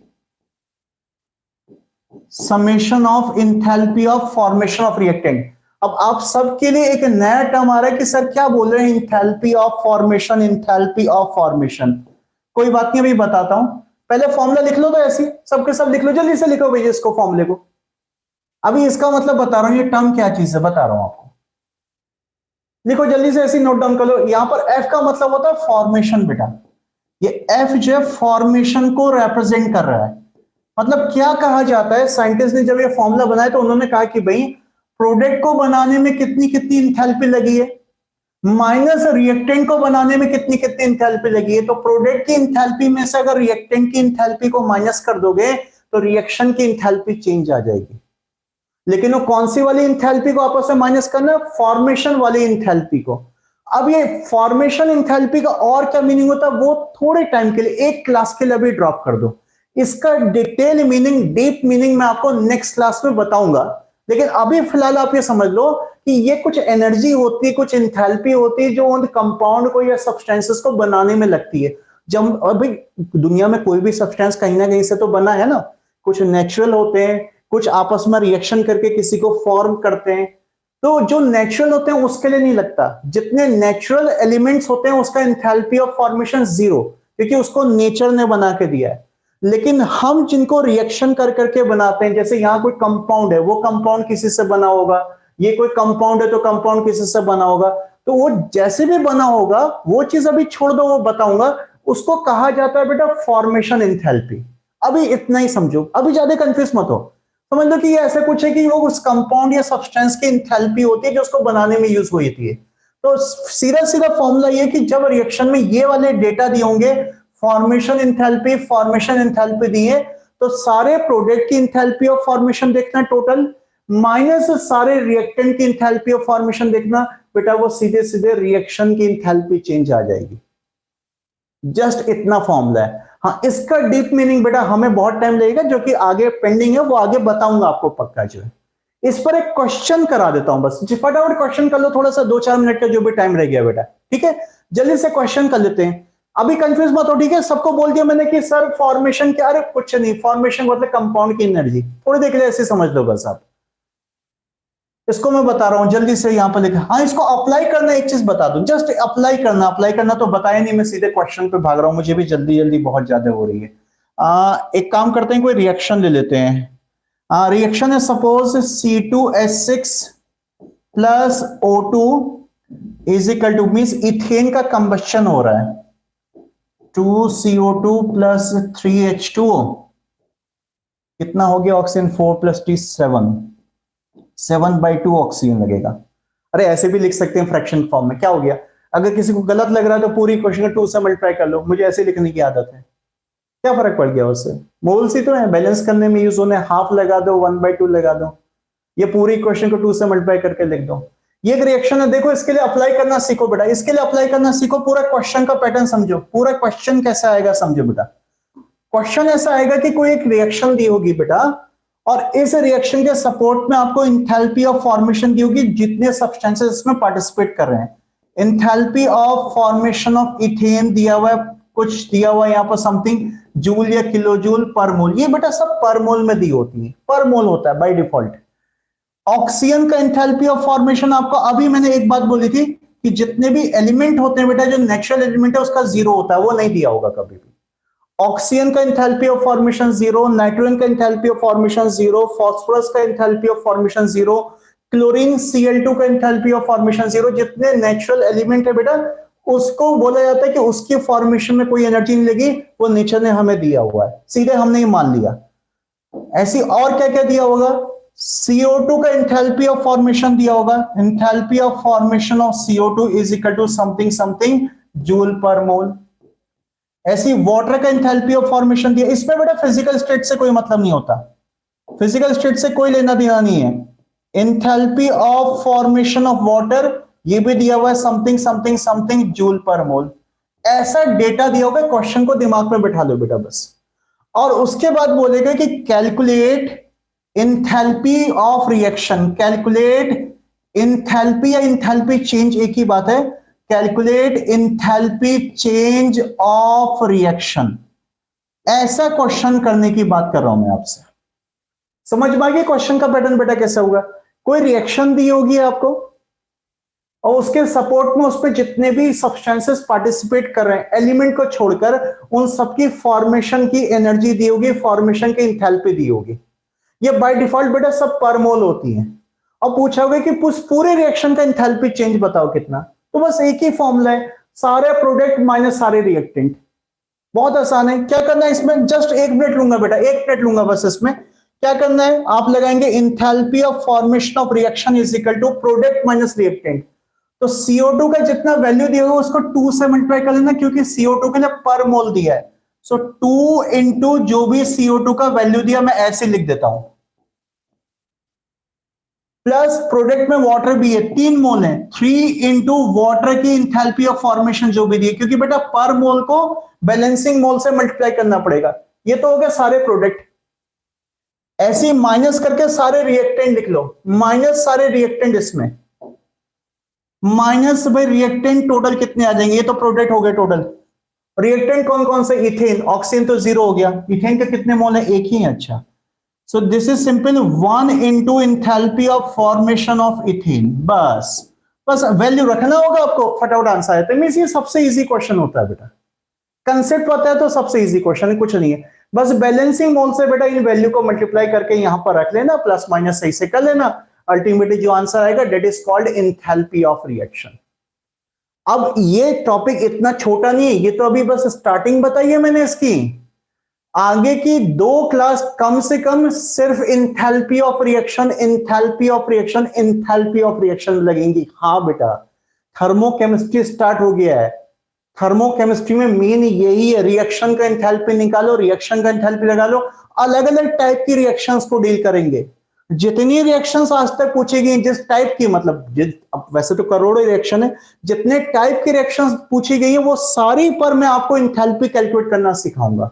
summation of enthalpy of formation of reactant. अब आप सबके लिए एक नया टर्म आ रहा है कि सर क्या बोल रहे हैं, enthalpy of formation, enthalpy of formation. कोई बात नहीं, अभी बताता हूं, पहले फॉर्मूला लिख लो, तो ऐसी सबके सब लिख लो, जल्दी से लिखो भैया इसको, फॉर्मूले को। अभी इसका मतलब बता रहा हूं, ये टर्म क्या चीज है बता रहा हूं आपको, लिखो जल्दी से, ऐसे नोट डाउन कर लो। यहां पर एफ का मतलब होता है फॉर्मेशन बेटा, ये एफ जो है फॉर्मेशन को रिप्रेजेंट कर रहा है। मतलब क्या कहा जाता है, साइंटिस्ट ने जब ये फॉर्मूला बनाया तो उन्होंने कहा कि भाई प्रोडक्ट को बनाने में कितनी कितनी इंथैल्पी लगी है, माइनस रिएक्टेंट को बनाने में कितनी कितनी इंथैल्पी लगी है। तो प्रोडक्ट की इंथैल्पी में से अगर रिएक्टेंट की इंथैल्पी को माइनस कर दोगे तो रिएक्शन की इंथैल्पी चेंज आ जाएगी। लेकिन वो कौन सी वाली इंथैल्पी को आपस में माइनस करना है, फॉर्मेशन वाली इंथैल्पी को। अब ये फॉर्मेशन इंथैल्पी का और क्या मीनिंग होता है वो थोड़े टाइम के लिए, एक क्लास के लिए अभी ड्रॉप कर दो, इसका डिटेल मीनिंग, डीप मीनिंग मैं आपको नेक्स्ट क्लास में बताऊंगा। लेकिन अभी फिलहाल आप ये समझ लो कि ये कुछ एनर्जी होती है, कुछ इंथैल्पी होती है जो उन कंपाउंड को या सब्सटेंसेस को बनाने में लगती है। जब अभी दुनिया में कोई भी सब्सटेंस कहीं ना कहीं से तो बना है ना, कुछ नेचुरल होते हैं, कुछ आपस में रिएक्शन करके किसी को फॉर्म करते हैं। तो जो नेचुरल होते हैं उसके लिए नहीं लगता, जितने नेचुरल एलिमेंट्स होते हैं उसका इंथैल्पी ऑफ फॉर्मेशन 0, क्योंकि उसको नेचर ने बना के दिया है। लेकिन हम जिनको रिएक्शन कर करके बनाते हैं, जैसे यहां कोई कंपाउंड है, वो कंपाउंड किसी से बना होगा, ये कोई कंपाउंड है तो कंपाउंड किसी से बना होगा, तो वो जैसे भी बना होगा वो चीज अभी छोड़ दो, वो बताऊंगा, उसको कहा जाता है बेटा फॉर्मेशन एंथैल्पी। अभी इतना ही समझो, अभी ज्यादा कंफ्यूज मत हो। समझ लो कि ये ऐसा कुछ है कि वो उस कंपाउंड या सब्सटेंस की एंथैल्पी होती है जो उसको बनाने में यूज हुई थी। तो सीधा सीधा फॉर्मूला ये कि जब रिएक्शन में ये वाले डेटा दिए होंगे, फॉर्मेशन एंथैल्पी दिए, तो सारे प्रोडक्ट की एंथैल्पी ऑफ फॉर्मेशन देखना टोटल, माइनस सारे रिएक्टेंट की एंथैल्पी ऑफ फॉर्मेशन देखना, बेटा वो सीधे सीधे रिएक्शन की एंथैल्पी चेंज आ जाएगी। जस्ट इतना फॉर्मूला है। हाँ, इसका डीप मीनिंग बेटा हमें बहुत टाइम लगेगा, जो कि आगे पेंडिंग है, वो आगे बताऊंगा आपको पक्का जो है। इस पर एक क्वेश्चन करा देता हूं, बस फटाफट क्वेश्चन कर लो, थोड़ा सा 2-4 मिनट का जो भी टाइम रह गया बेटा, ठीक है, जल्दी से क्वेश्चन कर लेते हैं। अभी कंफ्यूज मत हो, ठीक है, सबको बोल दिया मैंने कि सर फॉर्मेशन क्या, अरे कुछ नहीं, फॉर्मेशन मतलब कंपाउंड की एनर्जी, थोड़ी देर के लिए ऐसे समझ लो बस आप। इसको मैं बता रहा हूं जल्दी से यहां पर लिखा, हाँ इसको अप्लाई करना, एक चीज बता दूं, जस्ट अप्लाई करना तो बताया नहीं, मैं सीधे क्वेश्चन पे भाग रहा हूं, मुझे भी जल्दी जल्दी बहुत ज्यादा हो रही है। एक काम करते हैं, कोई रिएक्शन ले लेते हैं। रिएक्शन है suppose C2H6 plus O2 is equal to, means ethane का कंबस्शन हो रहा है, 2CO2 प्लस 3H2O, कितना हो गया ऑक्सीजन, 4 + T 7/2 ऑक्सीजन लगेगा। अरे ऐसे भी लिख सकते हैं फ्रैक्शन फॉर्म में, क्या हो गया, अगर किसी को गलत लग रहा है तो पूरी क्वेश्चन को 2 से मल्टीप्लाई कर लो, मुझे ऐसे लिखने की आदत है, क्या फर्क पड़ गया उससे, मोल्स ही तो है, बैलेंस करने में यूज होने, हाफ लगा दो 1/2 लगा दो, ये पूरी क्वेश्चन को 2 से मल्टीप्लाई करके लिख दो। ये एक रिएक्शन है, देखो इसके लिए अप्लाई करना सीखो बेटा, इसके लिए अप्लाई करना सीखो, पूरा क्वेश्चन का पैटर्न समझो, पूरा क्वेश्चन कैसा आएगा समझो बेटा। क्वेश्चन ऐसा आएगा कि कोई एक रिएक्शन दी होगी बेटा, और इस रिएक्शन के सपोर्ट में आपको एंथैल्पी ऑफ फॉर्मेशन दी होगी, जितने सब्सटेंसेस इसमें पार्टिसिपेट कर रहे हैं। Enthalpy of formation of ethane दिया हुआ है, कुछ दिया हुआ है यहाँ पर समथिंग जूल या किलो जूल पर मोल, ये बेटा सब पर मोल में दी होती है, पर मोल होता है बाय डिफॉल्ट। ऑक्सीजन का एंथैल्पी ऑफ फॉर्मेशन आपको अभी मैंने एक बात बोली थी कि जितने भी एलिमेंट होते हैं बेटा, जो नेचुरल एलिमेंट है उसका 0 होता है, वो नहीं दिया होगा कभी भी। ऑक्सीजन का एंथैल्पी ऑफ फॉर्मेशन 0, नाइट्रोजन का एंथैल्पी ऑफ फॉर्मेशन 0, फास्फोरस का enthalpy of formation 0, chlorine Cl2 का एंथैल्पी ऑफ फॉर्मेशन 0। जितने नेचुरल एलिमेंट है बेटा, उसको बोला जाता है कि उसकी फॉर्मेशन में कोई एनर्जी नहीं लगी, वो नेचर ने हमें दिया हुआ है, सीधे हमने ही मान लिया। ऐसी और क्या क्या दिया होगा, CO2 का एंथैल्पी ऑफ फॉर्मेशन दिया होगा, enthalpy of formation of CO2 is equal to something something joule per mole. ऐसी वाटर का एंथैल्पी ऑफ फॉर्मेशन दिया, इसमें बेटा फिजिकल स्टेट से कोई मतलब नहीं होता, फिजिकल स्टेट से कोई लेना देना नहीं है। Enthalpy of formation of water, ये भी दिया हुआ है something something something joule per मोल। ऐसा डेटा दिया होगा, क्वेश्चन को दिमाग में बैठा लो बेटा बस। और उसके बाद बोलेगा कि calculate enthalpy of reaction, calculate enthalpy या एंथैल्पी चेंज एक ही बात है, calculate enthalpy change of reaction. ऐसा क्वेश्चन करने की बात कर रहा हूं मैं आपसे, समझ में आ गया क्वेश्चन का पैटर्न बेटा कैसा होगा। कोई रिएक्शन दी होगी आपको, और उसके सपोर्ट में उस पर जितने भी सब्सटेंसेस पार्टिसिपेट कर रहे हैं एलिमेंट को छोड़कर, उन सबकी फॉर्मेशन की एनर्जी दी होगी, फॉर्मेशन की एंथैल्पी दी होगी। ये बाय डिफॉल्ट बेटा सब पर मोल होती है। और पूछा होगा कि पूरे रिएक्शन का एंथैल्पी चेंज बताओ कितना, तो बस एक ही फॉर्मूला है, सारे प्रोडक्ट माइनस सारे रिएक्टेंट। बहुत आसान है, क्या करना है इसमें, जस्ट 1 मिनट लूंगा बेटा, 1 मिनट लूंगा बस। इसमें क्या करना है, आप लगाएंगे enthalpy of formation of reaction is equal to product minus reactant. तो CO2 का जितना वैल्यू दिया होगा उसको 2 से मल्टीप्लाई कर लेना, क्योंकि CO2 के लिए पर मोल दिया है। सो 2 इंटू जो भी CO2 का वैल्यू दिया, मैं ऐसे लिख देता हूं, प्लस प्रोडक्ट में वाटर भी है 3 मोल है, 3 इंटू वाटर की एंथैल्पी ऑफ फॉर्मेशन जो भी दी है, क्योंकि बेटा पर मोल को बैलेंसिंग मोल से मल्टीप्लाई करना पड़ेगा। ये तो हो गया सारे प्रोडक्ट। ऐसे माइनस करके सारे रिएक्टेंट लिख लो, माइनस सारे रिएक्टेंट, इसमें माइनस बाई रिएक्टेंट टोटल कितने आ जाएंगे, ये तो प्रोडक्ट हो गए टोटल। रिएक्टेंट कौन कौन से, इथेन, ऑक्सीजन तो 0 हो गया, इथेन के कितने मोल है, एक ही है। अच्छा, so this is simple 1 into enthalpy of formation of ethane. बस वैल्यू रखना होगा आपको, फटाफट आंसर है। तो मींस ये सबसे इजी क्वेश्चन होता है बेटा, कंसेप्ट पता है तो सबसे इजी क्वेश्चन है, कुछ नहीं है। बस बैलेंसिंग मोल से बेटा इन वैल्यू को मल्टीप्लाई करके यहां पर रख लेना, प्लस माइनस सही से कर लेना, अल्टीमेटली जो आंसर आएगा that is called enthalpy of reaction. अब ये टॉपिक इतना छोटा नहीं है, ये तो अभी बस स्टार्टिंग बताई है मैंने इसकी। आगे की 2 क्लास कम से कम सिर्फ enthalpy of reaction, enthalpy of reaction, enthalpy of reaction लगेंगी। हाँ बेटा, थर्मोकेमिस्ट्री स्टार्ट हो गया है। थर्मोकेमिस्ट्री में मेन यही है, रिएक्शन का एंथैल्पी निकालो, रिएक्शन का एंथैल्पी लगा लो। अलग अलग टाइप की रिएक्शंस को डील करेंगे। जितनी रिएक्शंस आज तक पूछी गई, जिस टाइप की, मतलब अब वैसे तो करोड़ों रिएक्शन है, जितने टाइप की रिएक्शंस पूछी गई है वो सारी पर मैं आपको एंथैल्पी कैलकुलेट करना सिखाऊंगा।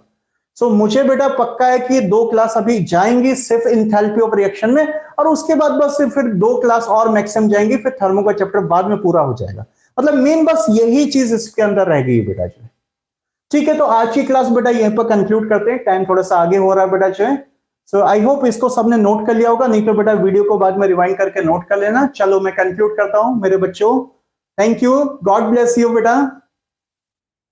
सो मुझे बेटा पक्का है कि 2 क्लास अभी जाएंगी सिर्फ एंथैल्पी ऑफ रिएक्शन में, और उसके बाद बस फिर 2 क्लास और मैक्सिमम जाएंगी, फिर थर्मो का चैप्टर बाद में पूरा हो जाएगा। मतलब मेन बस यही चीज इसके अंदर रह गई बेटा जो है। ठीक है, तो आज की क्लास बेटा यहीं पर कंक्लूड करते हैं, टाइम थोड़ा सा आगे हो रहा है बेटा जो है। सो आई होप इसको सबने नोट कर लिया होगा, नहीं तो बेटा वीडियो को बाद में रिवाइंड करके नोट कर लेना। चलो मैं कंक्लूड करता हूं मेरे बच्चों, thank you, God bless you बेटा।